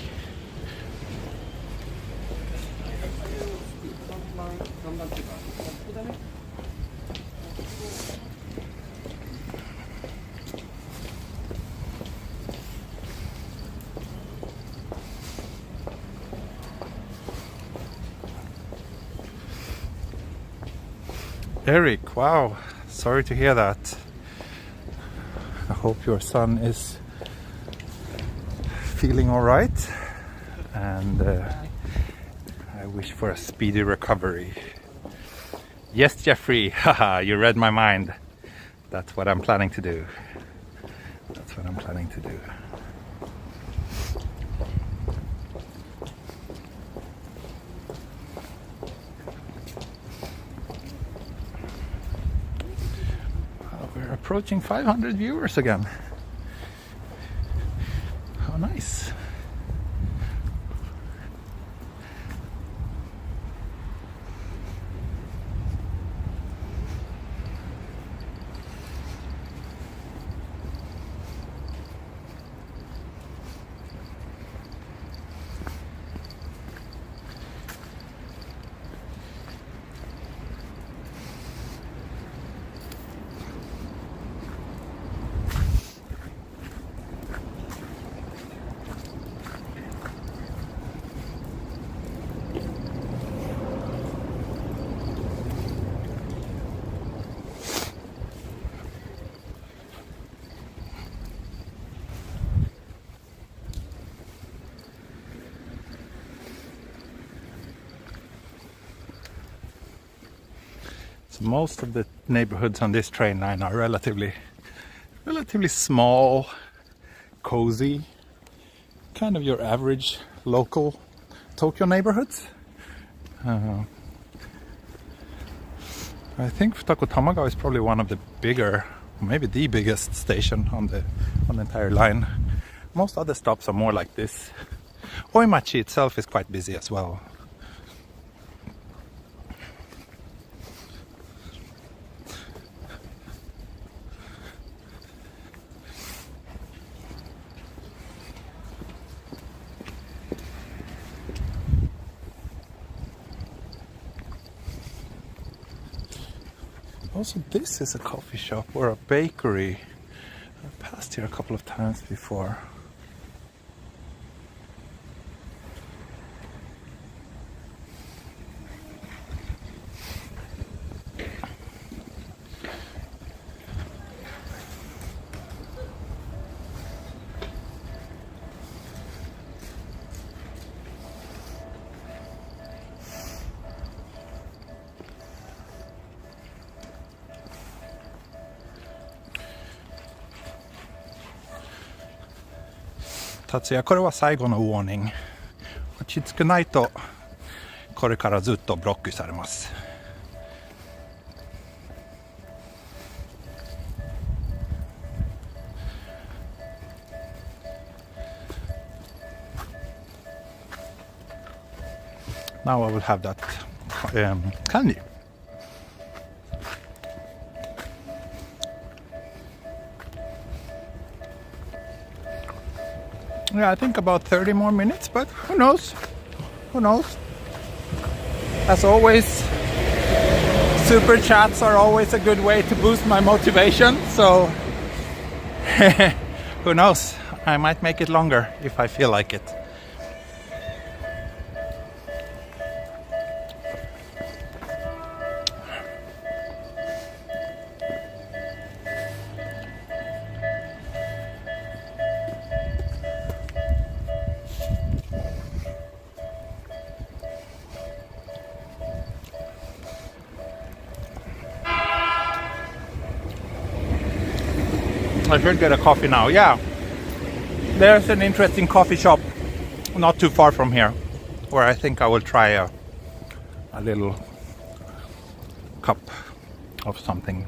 Eric, wow, sorry to hear that. I hope your son is feeling all right, and I wish for a speedy recovery. Yes, Jeffrey, haha, you read my mind. That's what I'm planning to do. That's what I'm planning to do. Approaching 500 viewers again. How nice. most of the neighborhoods on this train line are relatively small, cozy, kind of your average local Tokyo neighborhoods. I think Futako Tamagawa is probably one of the bigger, maybe the biggest station on the entire line. Most other stops are more like this. Oimachi itself is quite busy as well. Also, this is a coffee shop or a bakery. I've passed here a couple of times before. Tatsuya, これは最後のウォーニング。落ち着かないとこれからずっとブロックされます。Now I will have that candy. Yeah, I think about 30 more minutes, but who knows? Who knows? As always, super chats are always a good way to boost my motivation, so who knows? I might make it longer if I feel like it. I should get a coffee now. Yeah, there's an interesting coffee shop not too far from here where I think I will try a little cup of something.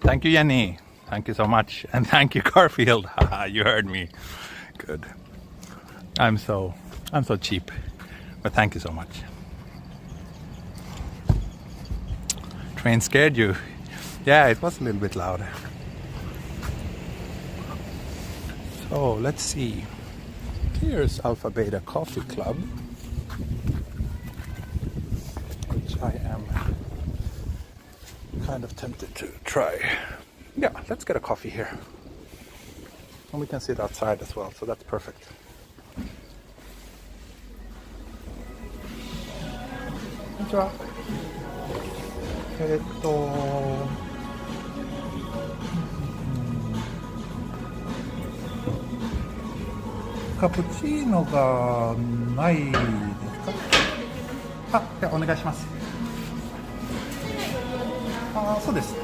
Thank you, Jenny. Thank you so much. And thank you, Garfield. Haha, you heard me. Good. I'm so cheap. But thank you so much. Train scared you? Yeah, it was a little bit loud. So let's see. Here's Alpha Beta Coffee Club, which I am kind of tempted to try. Yeah, let's get a coffee here. And we can sit outside as well, so that's perfect. Konnichiwa. カプチーノがないですか？あ、ではお願いします。あ、そうです。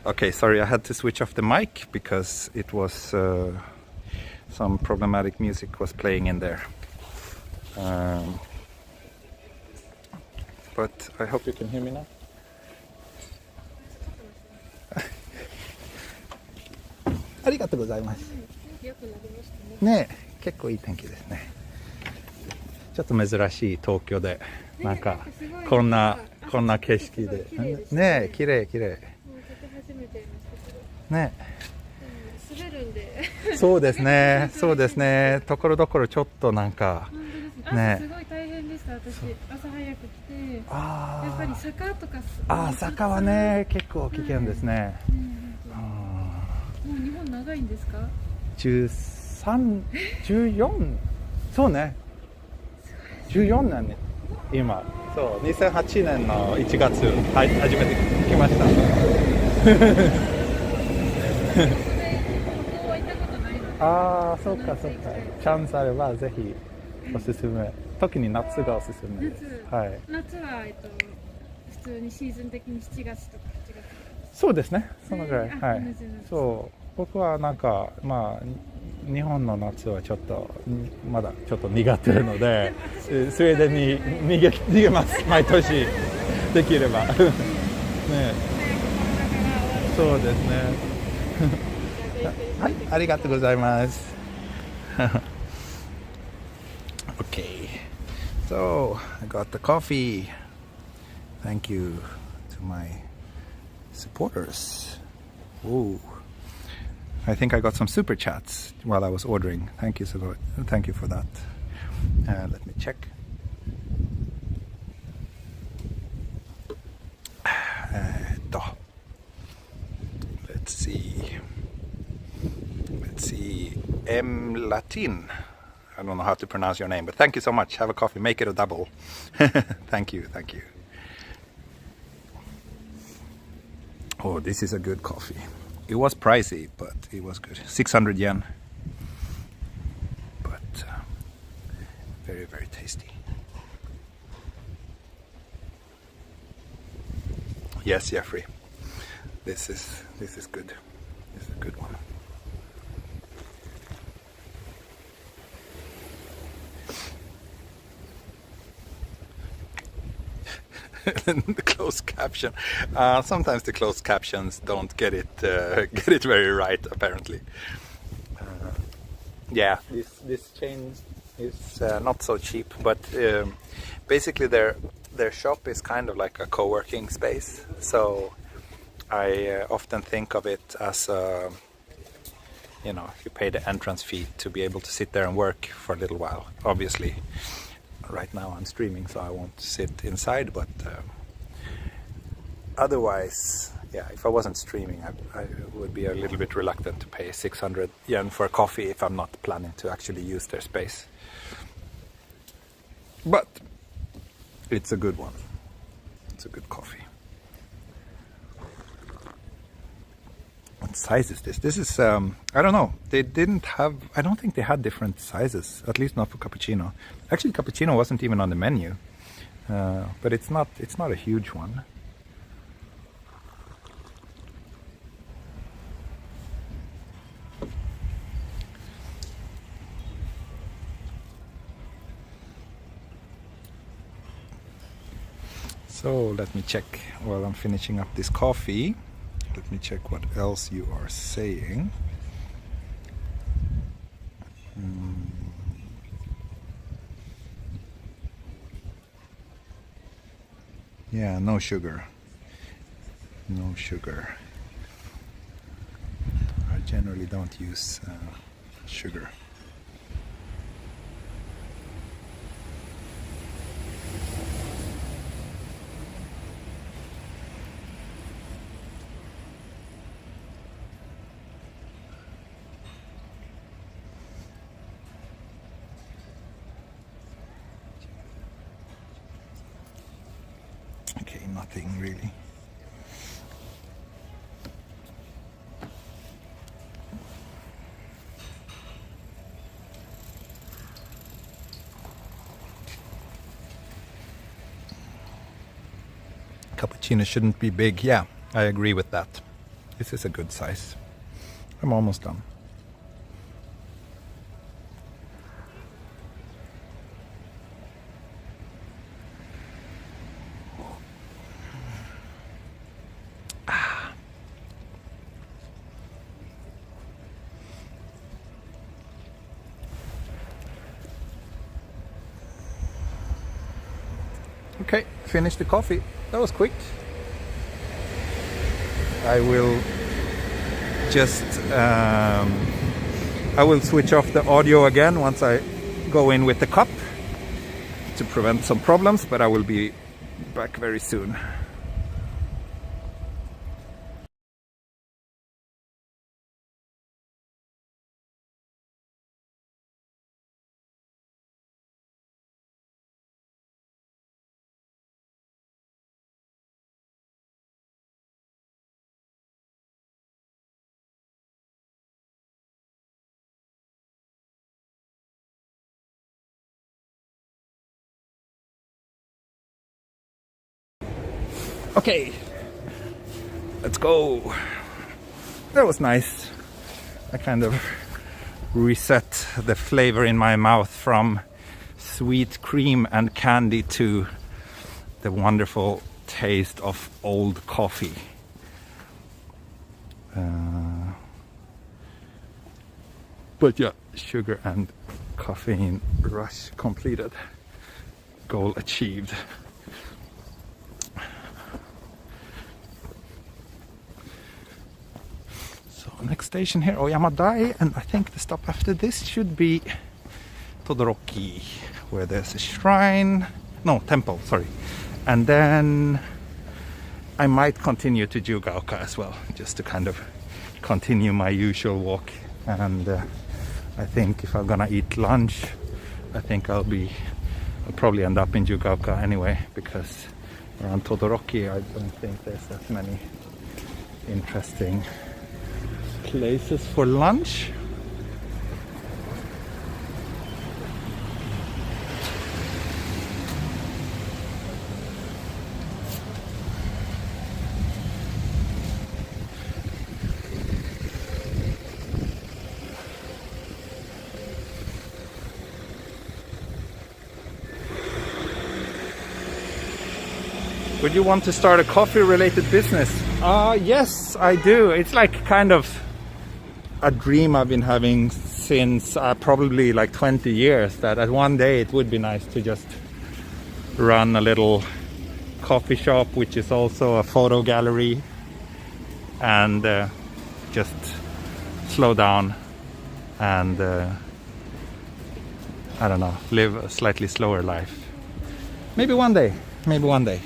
Okay, sorry, I had to switch off the mic because it was some problematic music was playing in there. But I hope you can hear me now. ありがとうございます。ねえ、結構いい天気ですね。ちょっと珍しい東京で、なんかこんな景色で、ねえ、綺麗綺麗。ねえ。滑るんで。そうですね、そうですね。ところどころちょっとなんか。ね、すごい大変でした。私朝早く来て、やっぱり坂とか。坂はね結構危険ですね。もう日本長いんですか？13、14、そうね。14年ね。今、そう、2008年の1月、はい、初めて来ました。そうかそうか。チャンスあればぜひおすすめ。特に夏がおすすめです。はい。夏は普通にシーズン的に7月とか8月。そうですね。そのぐらい。はい。そう。僕はなんかまあ日本の夏はちょっとまだちょっと苦手なのでスウェーデンに逃げます毎年できればね。そうですね。はい、ありがとうございます。Okay, so I got the coffee. Thank you to my supporters. Ooh. I think I got some super chats while I was ordering. Thank you thank you for that. Let me check. Let's see. M. Latin. I don't know how to pronounce your name, but thank you so much. Have a coffee. Make it a double. Thank you. Oh, this is a good coffee. It was pricey, but it was good. 600 yen. But very, very tasty. Yes, Jeffrey. This is good. This is a good one. The closed caption. Sometimes the closed captions don't get it very right. Apparently, yeah. This chain is not so cheap, but basically their shop is kind of like a co-working space. So I often think of it as you pay the entrance fee to be able to sit there and work for a little while. Obviously. Right now I'm streaming, so I won't sit inside, but otherwise, yeah, if I wasn't streaming, I would be a little bit reluctant to pay 600 yen for a coffee if I'm not planning to actually use their space. But it's a good one. It's a good coffee. What size is this? This is, I don't know. I don't think they had different sizes, at least not for cappuccino. Actually, cappuccino wasn't even on the menu, but it's not a huge one. So let me check while I'm finishing up this coffee. Let me check what else you are saying. Yeah, no sugar. No sugar. I generally don't use sugar. Okay, nothing really. Cappuccino shouldn't be big. Yeah, I agree with that. This is a good size. I'm almost done. Okay, finished the coffee. That was quick. I will just I will switch off the audio again once I go in with the cup to prevent some problems, but I will be back very soon. Okay, let's go. That was nice. I kind of reset the flavor in my mouth from sweet cream and candy to the wonderful taste of old coffee. But yeah, sugar and caffeine rush completed. Goal achieved. Next station here, Oyamadai, and I think the stop after this should be Todoroki, where there's a shrine, no, temple, sorry. And then I might continue to Jiyugaoka as well, just to kind of continue my usual walk. And I think if I'm gonna eat lunch, I think I'll probably end up in Jiyugaoka anyway, because around Todoroki I don't think there's that many interesting places for lunch. Would you want to start a coffee related business? Yes, I do. It's like kind of a dream I've been having since probably like 20 years, that at one day it would be nice to just run a little coffee shop which is also a photo gallery, and just slow down and I don't know, live a slightly slower life. Maybe one day, maybe one day.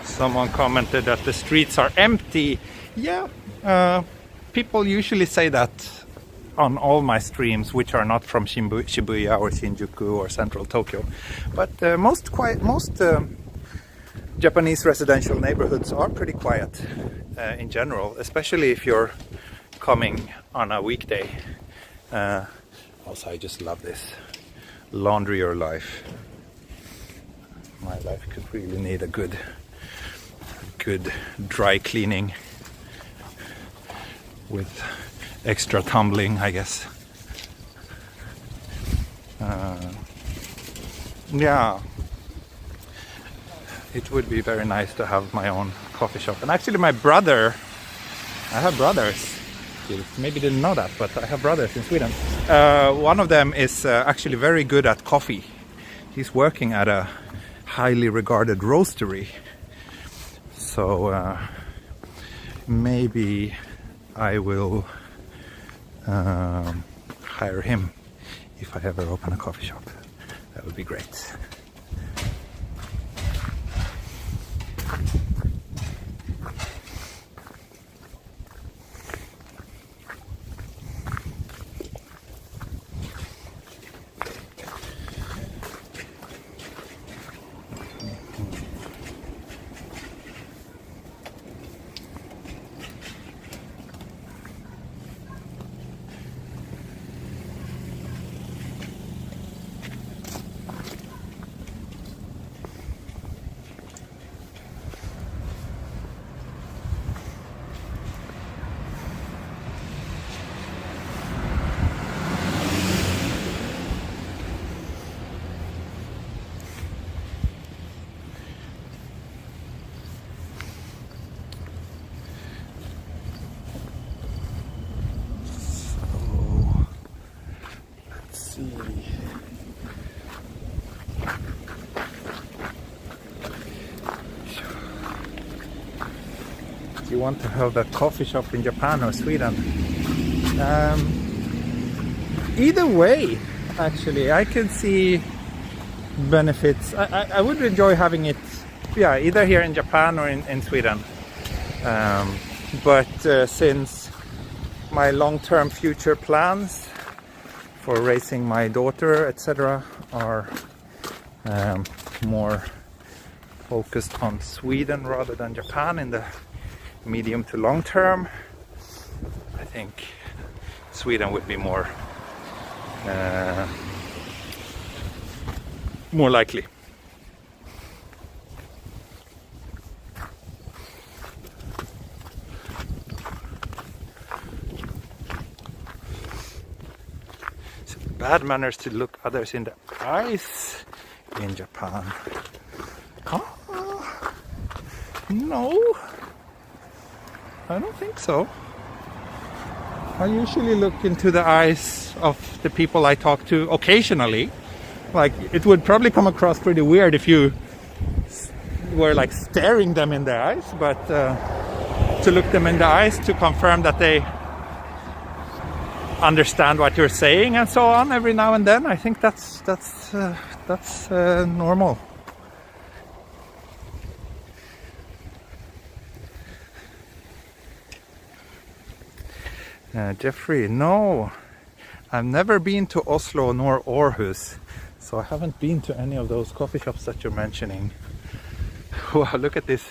Someone commented that the streets are empty. Yeah, people usually say that on all my streams, which are not from Shibuya or Shinjuku or central Tokyo. But most Japanese residential neighborhoods are pretty quiet in general, especially if you're coming on a weekday. Also, I just love this. Laundry your life. My life could really need a good dry cleaning with extra tumbling, I guess. Yeah, it would be very nice to have my own coffee shop. And actually I have brothers. You maybe didn't know that, but I have brothers in Sweden. One of them is actually very good at coffee. He's working at a highly regarded roastery. So maybe I will hire him if I ever open a coffee shop. That would be great. Do you want to have that coffee shop in Japan or Sweden? Either way, actually, I can see benefits. I would enjoy having it, yeah, either here in Japan or in Sweden. But since my long-term future plans for raising my daughter, etc., are more focused on Sweden rather than Japan in the medium to long term, I think Sweden would be more likely. So bad manners to look others in the eyes in Japan. Oh, no, I don't think so. I usually look into the eyes of the people I talk to occasionally. Like, it would probably come across pretty weird if you were like staring them in the eyes, but to look them in the eyes to confirm that they understand what you're saying and so on every now and then, I think that's normal. Jeffrey, no, I've never been to Oslo nor Aarhus, so I haven't been to any of those coffee shops that you're mentioning. Wow, look at this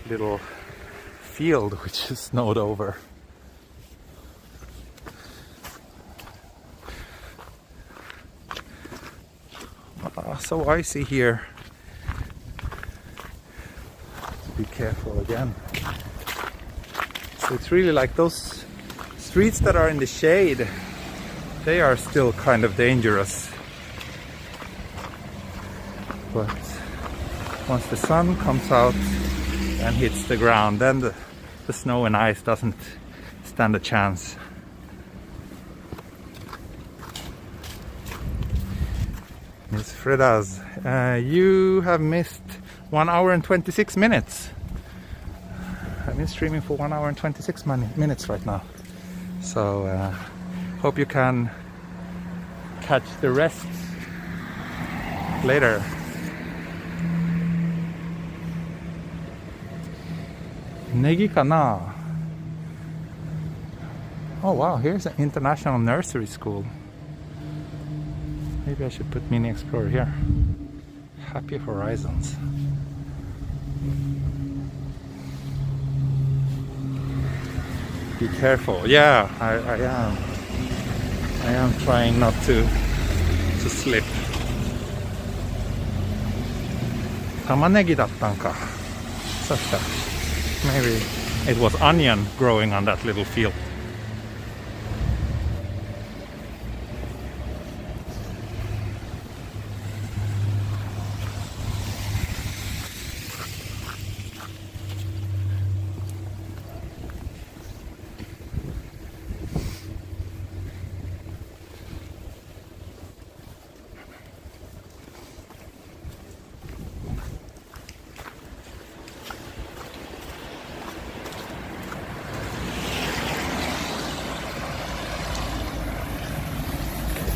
little field which is snowed over. So icy here. Be careful again. So it's really like those streets that are in the shade, they are still kind of dangerous. But once the sun comes out and hits the ground, then the snow and ice doesn't stand a chance. Miss Fredas, you have missed 1 hour and 26 minutes. I've been streaming for 1 hour and 26 minutes right now. So hope you can catch the rest later. Negi kana? Oh wow, here's an international nursery school. Maybe I should put Mini Explorer here. Happy Horizons. Be careful. Yeah, I am trying not to slip. Tamanegi dattanka. Such maybe it was onion growing on that little field.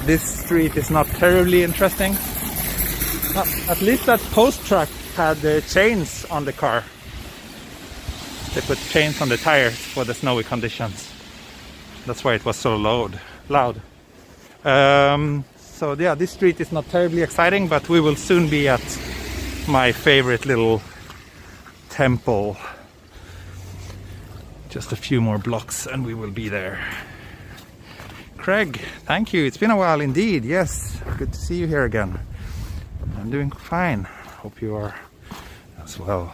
This street is not terribly interesting. At least that post truck had chains on the car. They put chains on the tires for the snowy conditions. That's why it was so loud. So yeah, this street is not terribly exciting, but we will soon be at my favorite little temple. Just a few more blocks and we will be there. Craig, thank you. It's been a while indeed. Yes, good to see you here again. I'm doing fine. Hope you are as well.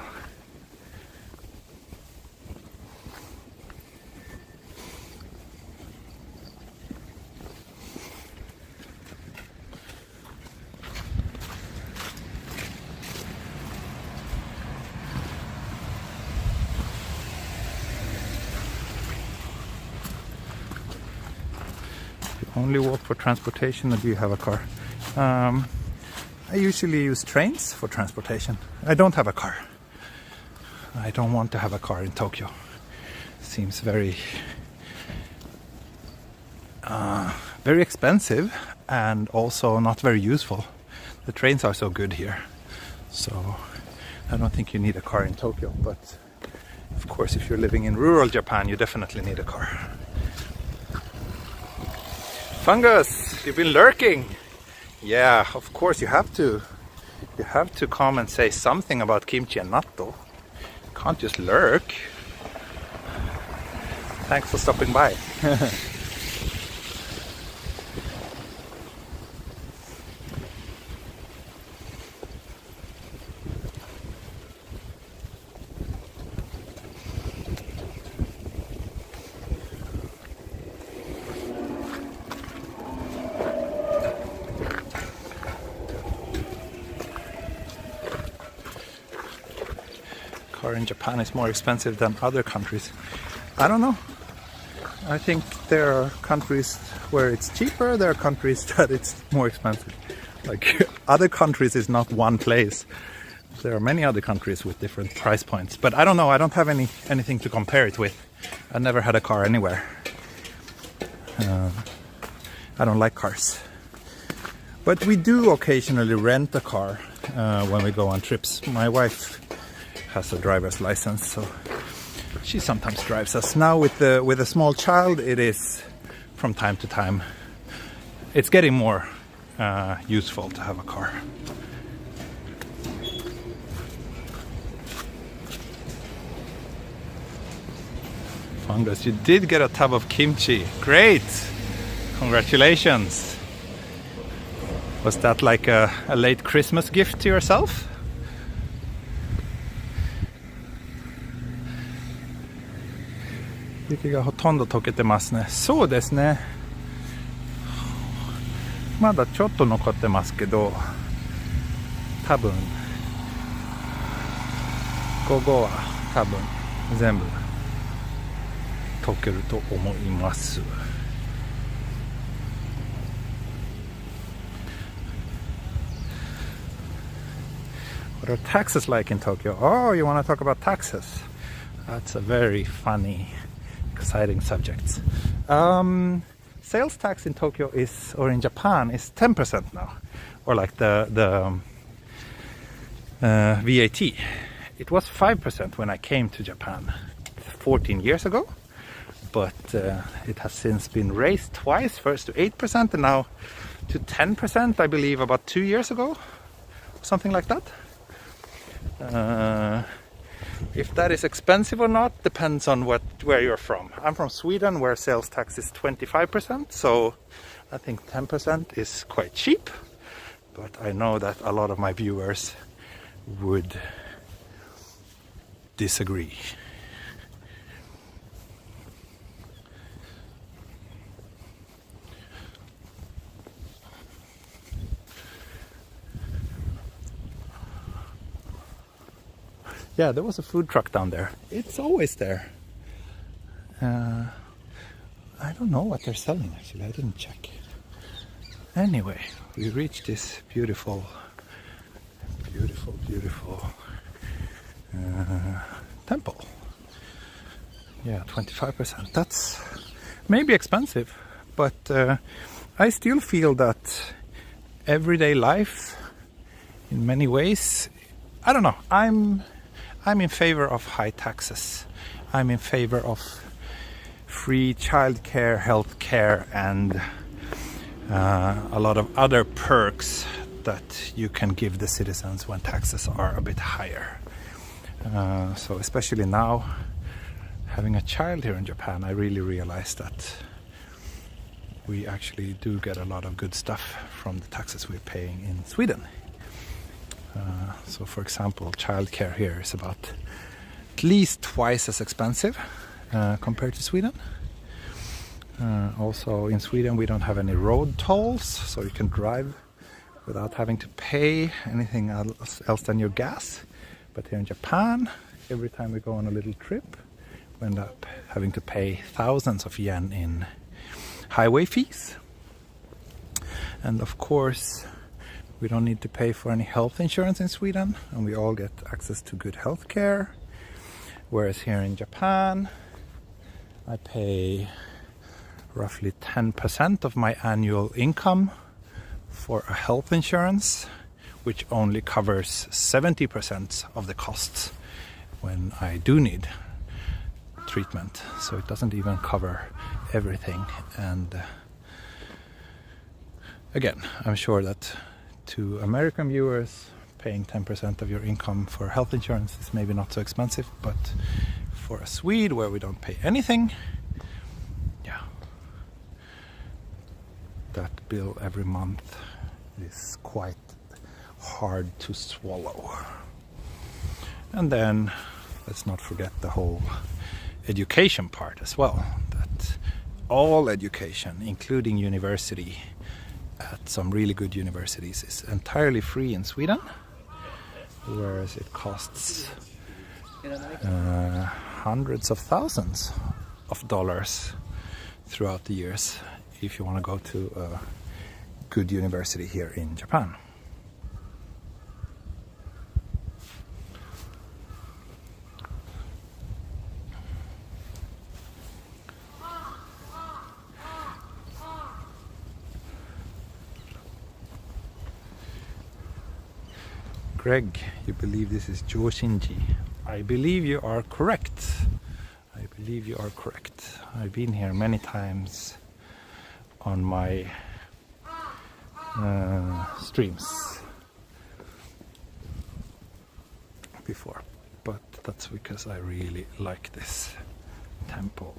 Only walk for transportation, or do you have a car? I usually use trains for transportation. I don't have a car. I don't want to have a car in Tokyo. Seems very expensive and also not very useful. The trains are so good here. So I don't think you need a car in Tokyo, but of course if you're living in rural Japan you definitely need a car. Fungus, you've been lurking. Yeah, of course you have to. You have to come and say something about kimchi and natto. You can't just lurk. Thanks for stopping by. Car in Japan is more expensive than other countries. I don't know. I think there are countries where it's cheaper, there are countries that it's more expensive. Like other countries is not one place. There are many other countries with different price points. But I don't know, I don't have anything to compare it with. I never had a car anywhere. I don't like cars. But we do occasionally rent a car when we go on trips. My wife has a driver's license, so she sometimes drives us. Now with a small child, it is from time to time. It's getting more useful to have a car. Fungus, you did get a tub of kimchi. Great! Congratulations! Was that like a late Christmas gift to yourself? 雪がほとんど溶けてますね。そうですね。まだちょっと残ってますけど、多分午後は多分全部溶けると思います。What are taxes like in Tokyo? Oh, you want to talk about taxes? That's a very funny, exciting subject. Sales tax in Tokyo or in Japan is 10% now, or like the VAT. It was 5% when I came to Japan 14 years ago, but it has since been raised twice, first to 8% and now to 10%, I believe, about 2 years ago, something like that. If that is expensive or not depends on where you're from. I'm from Sweden, where sales tax is 25%, so I think 10% is quite cheap, but I know that a lot of my viewers would disagree. Yeah, there was a food truck down there. It's always there. I don't know what they're selling actually, I didn't check. Anyway, we reached this beautiful temple. Yeah, 25%. That's maybe expensive, but I still feel that everyday life, in many ways, I don't know, I'm in favor of high taxes. I'm in favor of free childcare, healthcare, and a lot of other perks that you can give the citizens when taxes are a bit higher. So especially now, having a child here in Japan, I really realized that we actually do get a lot of good stuff from the taxes we're paying in Sweden. So for example, childcare here is about at least twice as expensive compared to Sweden. Also in Sweden we don't have any road tolls, so you can drive without having to pay anything else than your gas. But here in Japan, every time we go on a little trip, we end up having to pay thousands of yen in highway fees. And of course, we don't need to pay for any health insurance in Sweden, and we all get access to good health care. Whereas here in Japan, I pay roughly 10% of my annual income for a health insurance, which only covers 70% of the costs when I do need treatment. So it doesn't even cover everything. And again, I'm sure that to American viewers, paying 10% of your income for health insurance is maybe not so expensive, but for a Swede where we don't pay anything, yeah, that bill every month is quite hard to swallow. And then let's not forget the whole education part as well, that all education, including university at some really good universities, is entirely free in Sweden, whereas it costs hundreds of thousands of dollars throughout the years if you want to go to a good university here in Japan. Greg, you believe this is Joshinji. I believe you are correct. I believe you are correct. I've been here many times on my streams before, but that's because I really like this temple.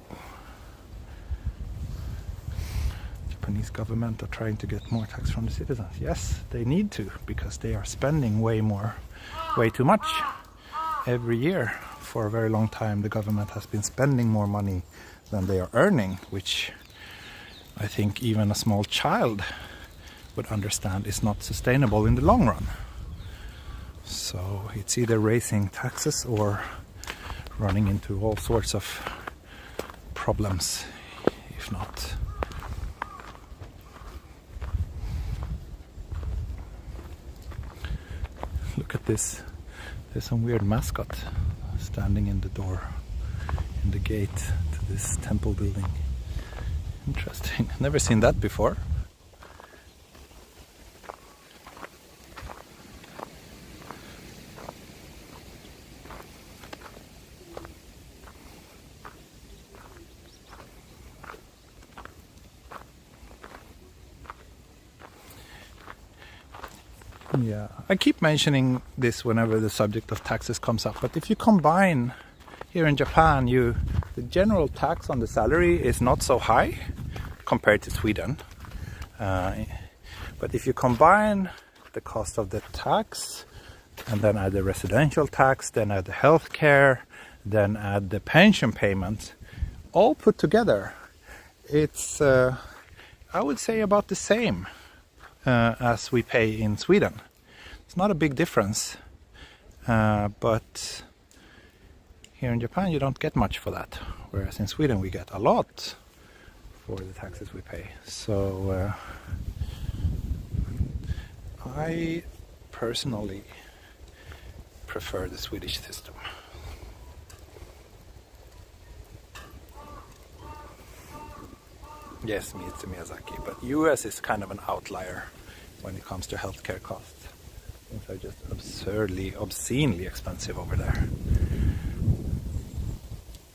Japanese government are trying to get more tax from the citizens. Yes, they need to, because they are spending way too much every year. For a very long time, the government has been spending more money than they are earning, which I think even a small child would understand is not sustainable in the long run. So it's either raising taxes or running into all sorts of problems, if not. Look at this. There's some weird mascot standing in the door, in the gate to this temple building. Interesting. Never seen that before. Yeah, I keep mentioning this whenever the subject of taxes comes up, but if you combine here in Japan, the general tax on the salary is not so high compared to Sweden. But if you combine the cost of the tax and then add the residential tax, then add the health care, then add the pension payment, all put together, it's, I would say, about the same as we pay in Sweden. It's not a big difference, but here in Japan you don't get much for that, whereas in Sweden we get a lot for the taxes we pay. So I personally prefer the Swedish system. Yes, Mr. Miyazaki, but US is kind of an outlier when it comes to healthcare costs. Things are just absurdly, obscenely expensive over there.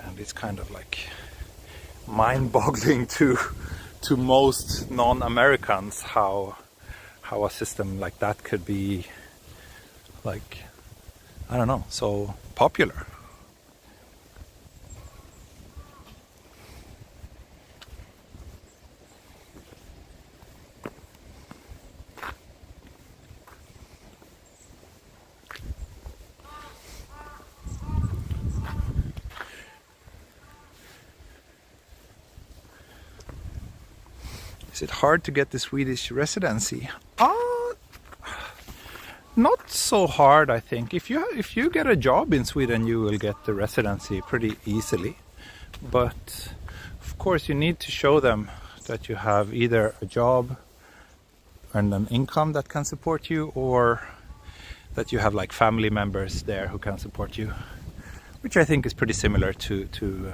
And it's kind of like mind-boggling to most non-Americans how a system like that could be, like, I don't know, so popular. Is it hard to get the Swedish residency? Not so hard, I think. If you get a job in Sweden, you will get the residency pretty easily. But of course, you need to show them that you have either a job earn an income that can support you, or that you have like family members there who can support you, which I think is pretty similar to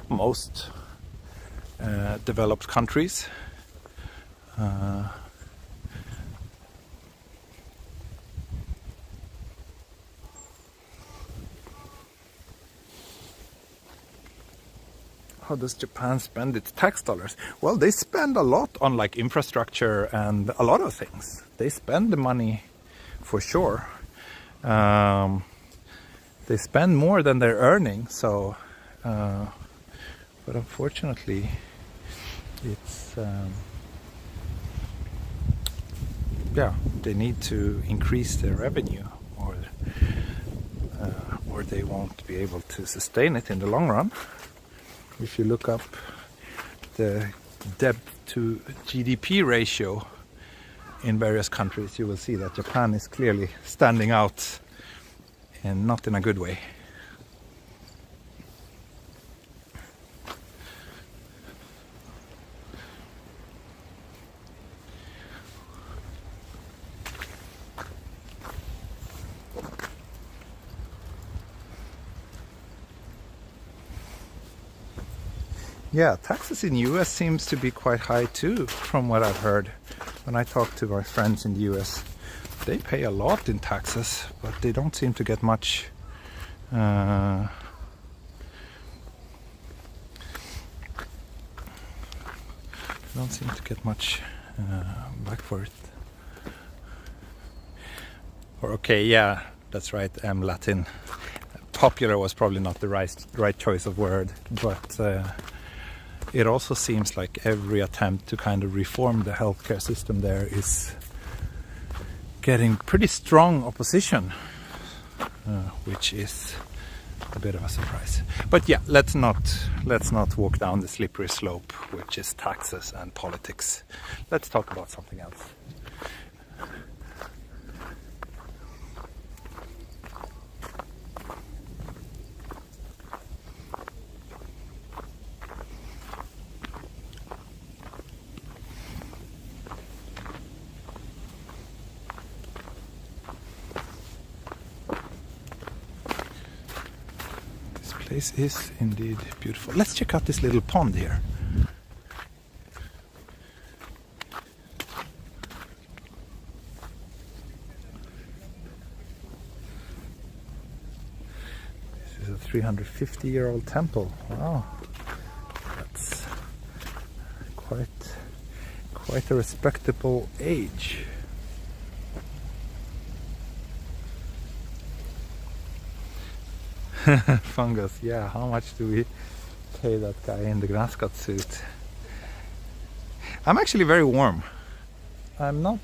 most developed countries. How does Japan spend its tax dollars? Well, they spend a lot on like infrastructure and a lot of things. They spend the money for sure. They spend more than they're earning, so but unfortunately it's they need to increase their revenue, or they won't be able to sustain it in the long run. If you look up the debt to GDP ratio in various countries, you will see that Japan is clearly standing out, and not in a good way. Yeah, taxes in US seems to be quite high too, from what I've heard. When I talk to my friends in the US, they pay a lot in taxes, but they don't seem to get much back for it. Or okay, yeah, that's right, I'm Latin. Popular was probably not the right choice of word, but it also seems like every attempt to kind of reform the healthcare system there is getting pretty strong opposition, which is a bit of a surprise. But yeah, let's not walk down the slippery slope, which is taxes and politics. Let's talk about something else. This is indeed beautiful. Let's check out this little pond here. This is a 350-year-old temple. Wow, that's quite a respectable age. Fungus, yeah, how much do we pay that guy in the mascot suit? I'm actually very warm. I'm not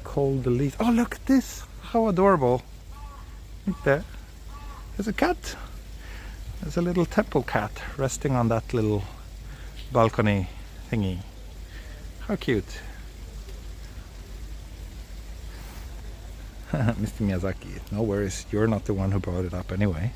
cold the least. Oh, look at this! How adorable. Look there. There's a cat. There's a little temple cat resting on that little balcony thingy. How cute. Mr. Miyazaki, no worries, you're not the one who brought it up anyway.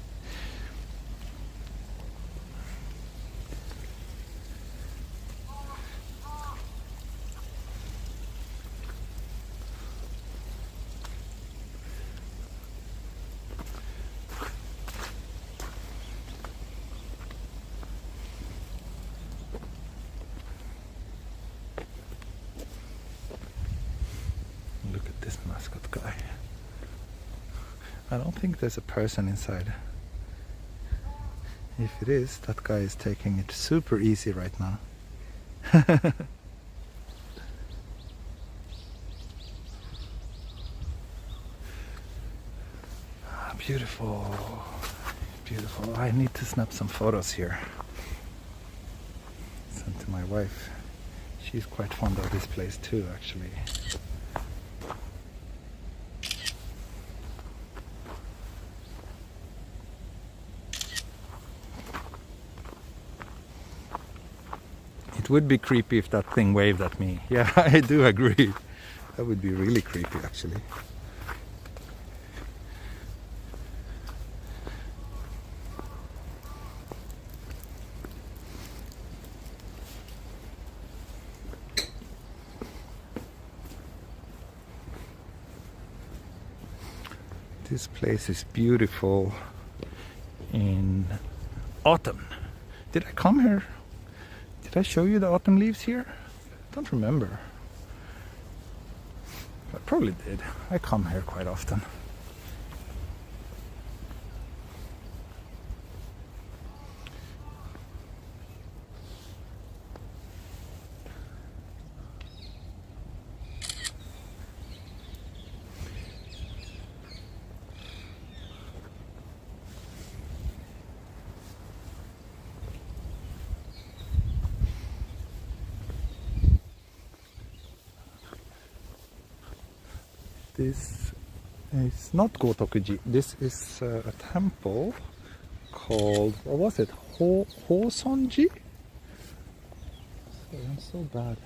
Look at this mascot guy. I don't think there's a person inside. If it is, that guy is taking it super easy right now. Beautiful, beautiful. I need to snap some photos here. Send to my wife. She's quite fond of this place too, actually. It would be creepy if that thing waved at me. Yeah, I do agree. That would be really creepy, actually. This place is beautiful in autumn. Did I come here? Did I show you the autumn leaves here? I don't remember. I probably did. I come here quite often. This is not Gotokuji. This is a temple called, what was it? Hosonji? I'm so bad.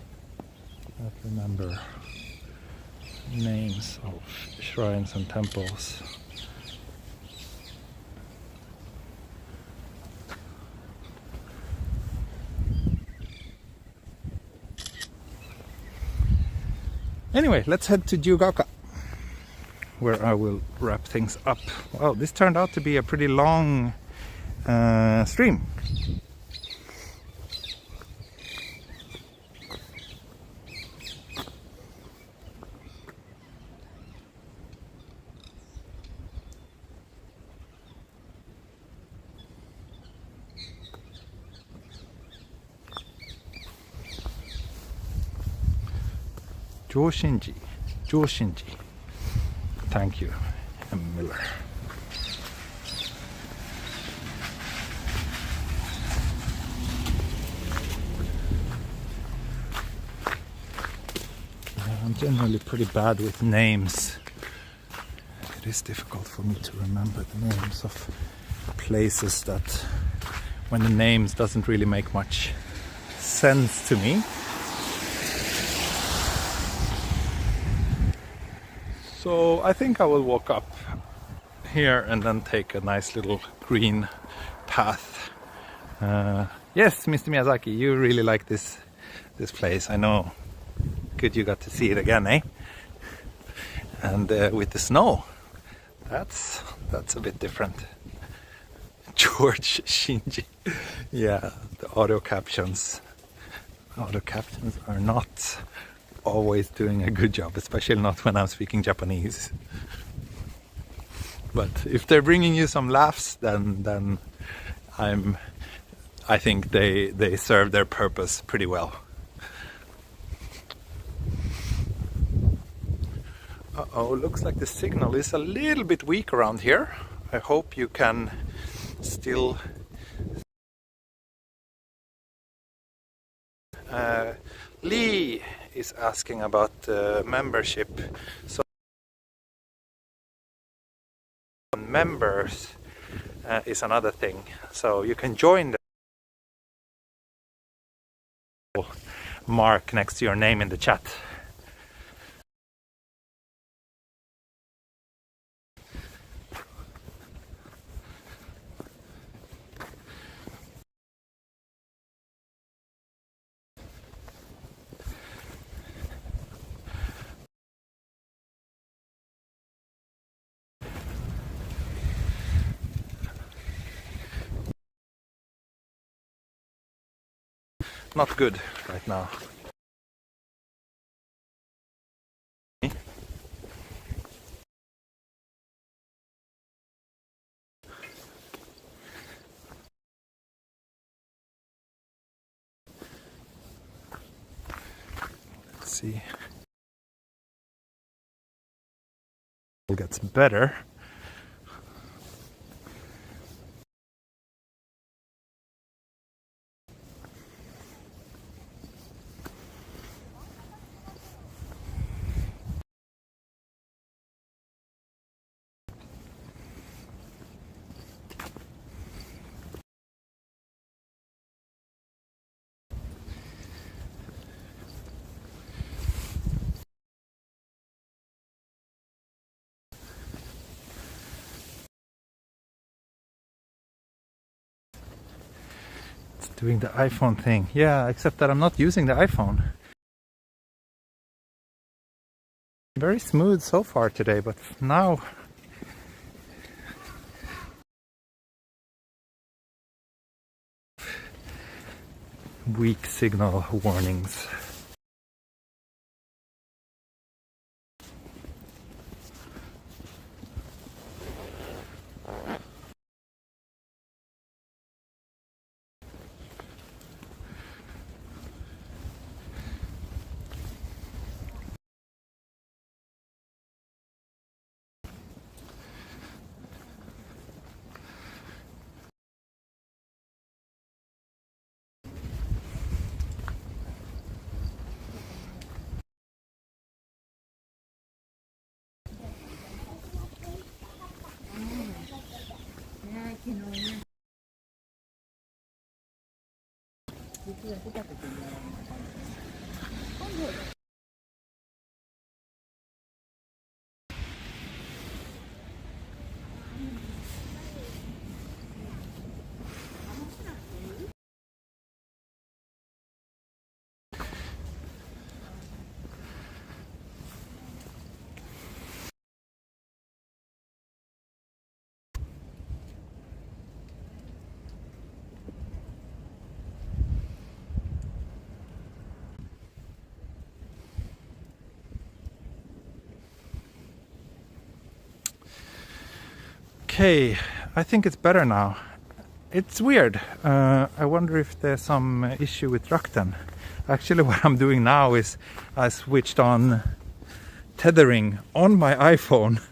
I don't remember names of shrines and temples. Anyway, let's head to Jiyugaoka, where I will wrap things up. Wow, this turned out to be a pretty long stream. Joshinji. Thank you, M. Miller. I'm generally pretty bad with names. It is difficult for me to remember the names of places that, when the names doesn't really make much sense to me. So I think I will walk up here and then take a nice little green path. Yes, Mr. Miyazaki, you really like this place. I know. Good, you got to see it again, eh? And with the snow, that's a bit different. George Shinji. Yeah, the audio captions are not always doing a good job, especially not when I'm speaking Japanese. But if they're bringing you some laughs, then I think they serve their purpose pretty well. Uh-oh, looks like the signal is a little bit weak around here. I hope you can still Lee is asking about membership. So members is another thing. So you can join the mark next to your name in the chat. Not good right now. Let's see. It gets better. Doing the iPhone thing. Yeah, except that I'm not using the iPhone. Very smooth so far today, but now weak signal warnings. Okay, I think it's better now. It's weird. I wonder if there's some issue with Rakuten. Actually, what I'm doing now is I switched on tethering on my iPhone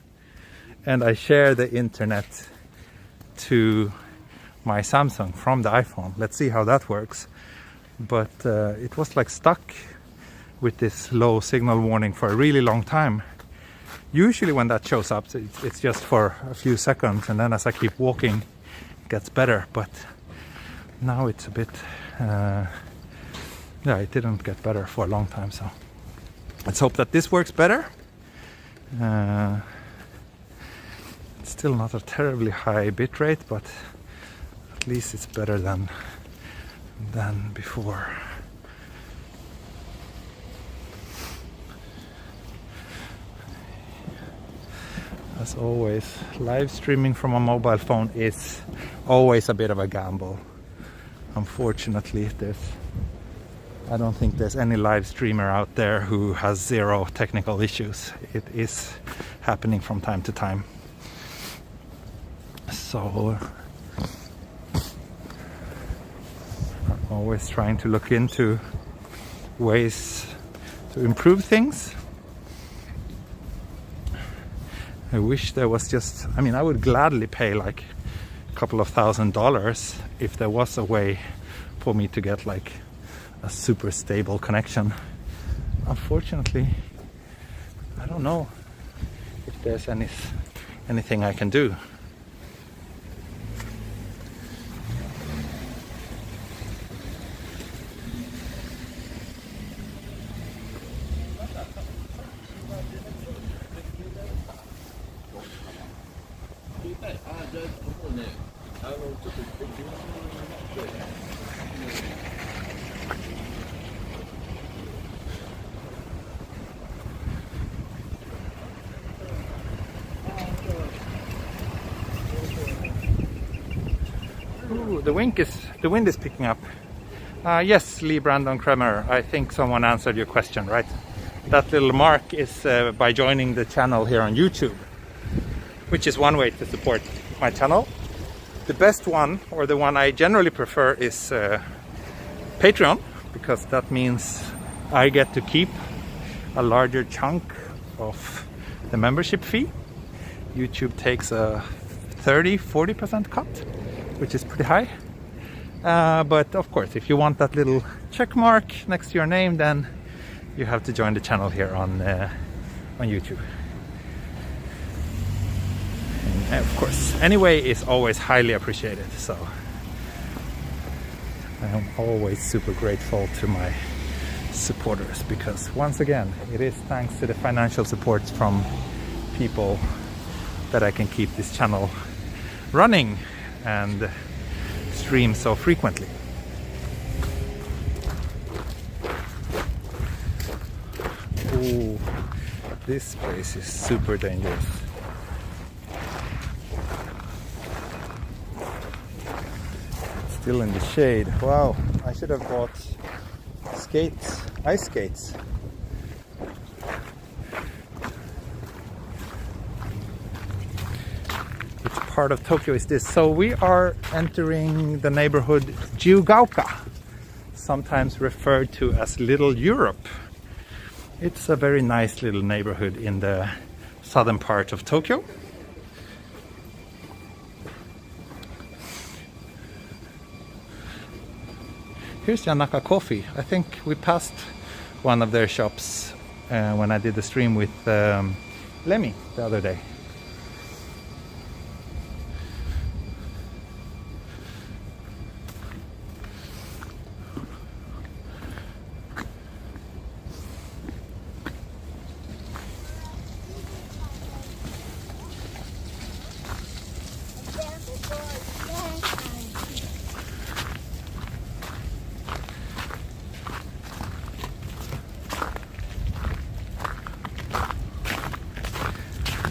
and I share the internet to my Samsung from the iPhone. Let's see how that works. But it was like stuck with this low signal warning for a really long time. Usually when that shows up, it's just for a few seconds, and then as I keep walking, it gets better. But now it's a bit, it didn't get better for a long time. So let's hope that this works better. It's still not a terribly high bit rate, but at least it's better than before. As always, live streaming from a mobile phone is always a bit of a gamble. Unfortunately, I don't think there's any live streamer out there who has zero technical issues. It is happening from time to time. So I'm always trying to look into ways to improve things. I wish there was I would gladly pay like a couple of $1,000s if there was a way for me to get like a super stable connection. Unfortunately, I don't know if there's anything I can do. Ooh, the wind is picking up. Yes, Lee Brandon Kremer, I think someone answered your question, right? That little mark is by joining the channel here on YouTube, which is one way to support my channel. The best one, or the one I generally prefer, is Patreon, because that means I get to keep a larger chunk of the membership fee. YouTube takes a 30-40% cut, which is pretty high. But of course, if you want that little check mark next to your name, then you have to join the channel here on YouTube. And of course, anyway, is always highly appreciated. So I am always super grateful to my supporters, because once again, it is thanks to the financial support from people that I can keep this channel running and stream so frequently. Ooh, this place is super dangerous. Still in the shade. Wow, I should have bought ice skates. Which part of Tokyo is this? So we are entering the neighborhood Jiyugaoka, sometimes referred to as Little Europe. It's a very nice little neighborhood in the southern part of Tokyo. Here's Yanaka Coffee. I think we passed one of their shops when I did the stream with Lemmy the other day.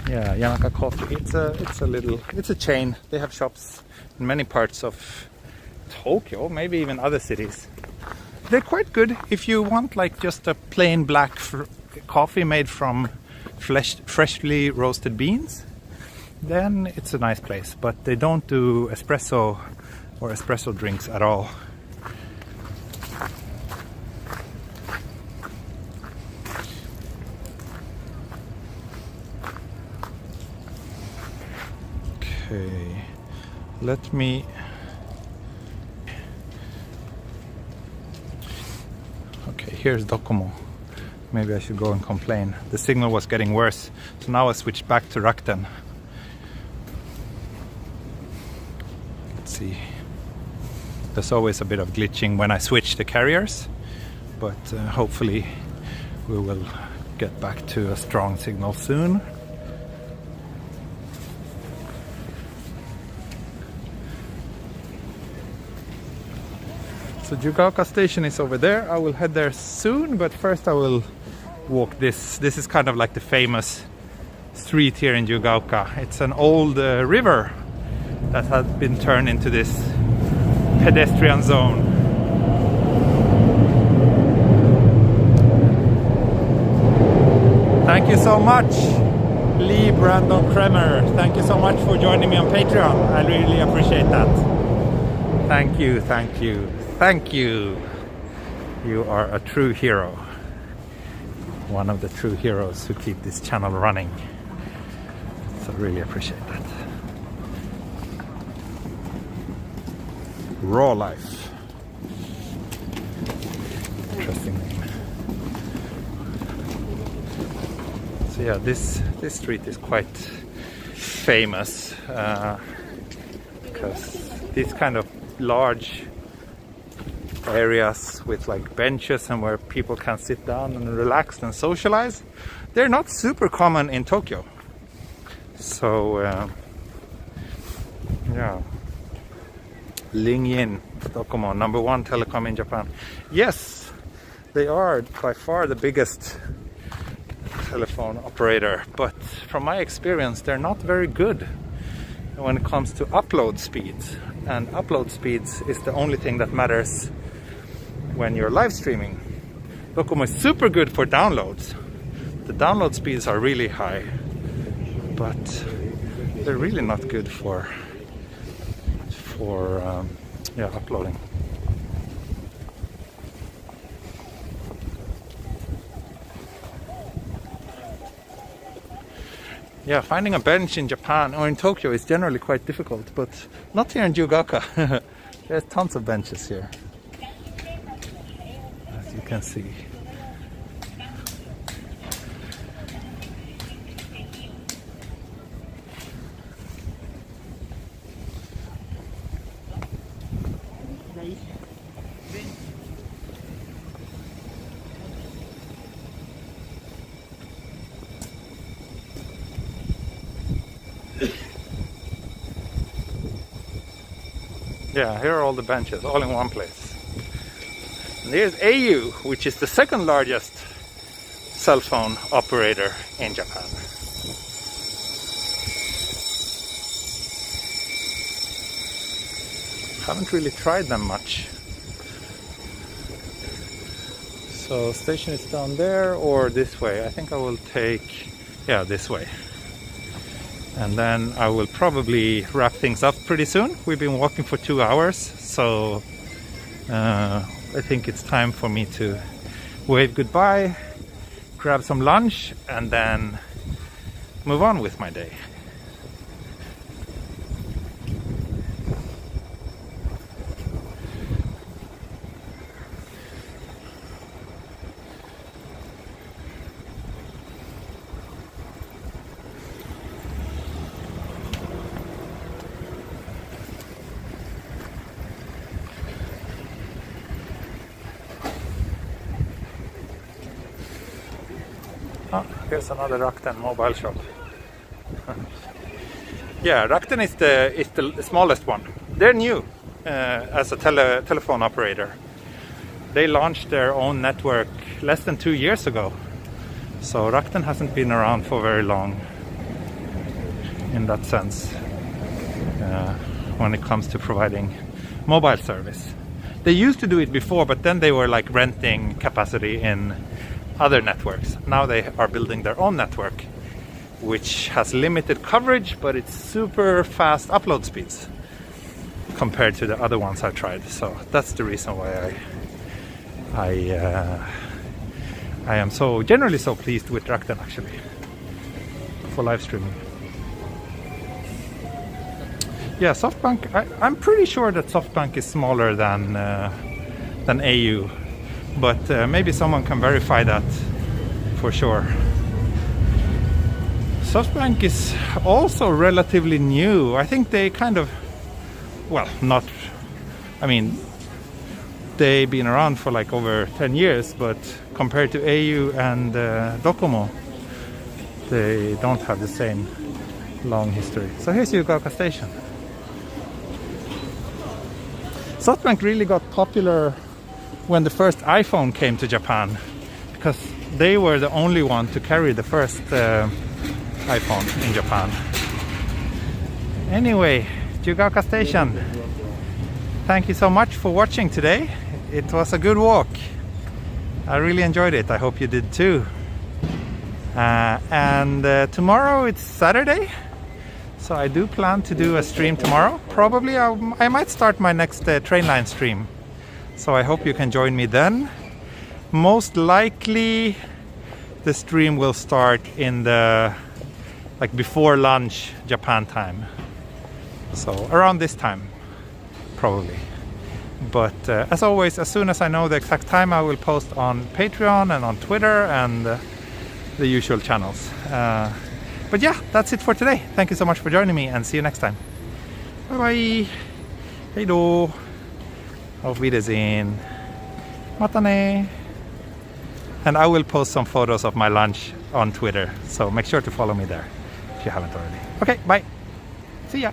Yeah, Yanaka Coffee. It's a chain. They have shops in many parts of Tokyo, maybe even other cities. They're quite good if you want like just a plain black coffee made from freshly roasted beans. Then it's a nice place, but they don't do espresso or espresso drinks at all. Okay, let me... Okay, here's Docomo. Maybe I should go and complain. The signal was getting worse, so now I switched back to Rakuten. Let's see. There's always a bit of glitching when I switch the carriers, but hopefully we will get back to a strong signal soon. So Jiyugaoka station is over there. I will head there soon, but first I will walk this. This is kind of like the famous street here in Jiyugaoka. It's an old river that has been turned into this pedestrian zone. Thank you so much, Lee Brandon Kremer. Thank you so much for joining me on Patreon. I really appreciate that. Thank you, thank you. Thank you. You are a true hero. One of the true heroes who keep this channel running. So really appreciate that. Raw Life. Interesting name. So yeah, this street is quite famous because these kind of large areas with like benches and where people can sit down and relax and socialize, they're not super common in Tokyo. So yeah, Lingyin Docomo, #1 telecom in Japan. Yes, they are by far the biggest telephone operator, but from my experience they're not very good when it comes to upload speeds, and upload speeds is the only thing that matters when you're live streaming. Docomo is super good for downloads. The download speeds are really high, but they're really not good for uploading. Yeah, finding a bench in Japan or in Tokyo is generally quite difficult, but not here in Jiyugaoka. There's tons of benches here, as you can see. Yeah, here are all the benches, all in one place. And here's AU, which is the second largest cell phone operator in Japan. Haven't really tried them much. So station is down there or this way. I think I will take, yeah, this way. And then I will probably wrap things up pretty soon. We've been walking for 2 hours, so I think it's time for me to wave goodbye, grab some lunch, and then move on with my day. Oh, here's another Rakuten mobile shop. Yeah, Rakuten is the smallest one. They're new as a telephone operator. They launched their own network less than 2 years ago. So Rakuten hasn't been around for very long in that sense when it comes to providing mobile service. They used to do it before, but then they were like renting capacity in other networks. Now they are building their own network, which has limited coverage, but it's super fast upload speeds compared to the other ones I tried. So that's the reason why I am so generally so pleased with Rakuten actually for live streaming. Yeah, SoftBank. I'm pretty sure that SoftBank is smaller than AU. But maybe someone can verify that for sure. SoftBank is also relatively new. I think they kind of, well, not, I mean, they've been around for like over 10 years, but compared to AU and Docomo, they don't have the same long history. So here's Jiyugaoka Station. SoftBank really got popular when the first iPhone came to Japan, because they were the only one to carry the first iPhone in Japan. Anyway, Jiyugaoka Station. Thank you so much for watching today. It was a good walk. I really enjoyed it. I hope you did too. And tomorrow it's Saturday, so I do plan to do a stream tomorrow. Probably I might start my next train line stream. So I hope you can join me then. Most likely the stream will start in the like before lunch Japan time. So around this time probably. But as always, as soon as I know the exact time, I will post on Patreon and on Twitter and the usual channels. But yeah, that's it for today. Thank you so much for joining me and see you next time. Bye bye. Hej då. Auf Wiedersehen. Mata ne. And I will post some photos of my lunch on Twitter, so make sure to follow me there if you haven't already. Okay, bye. See ya.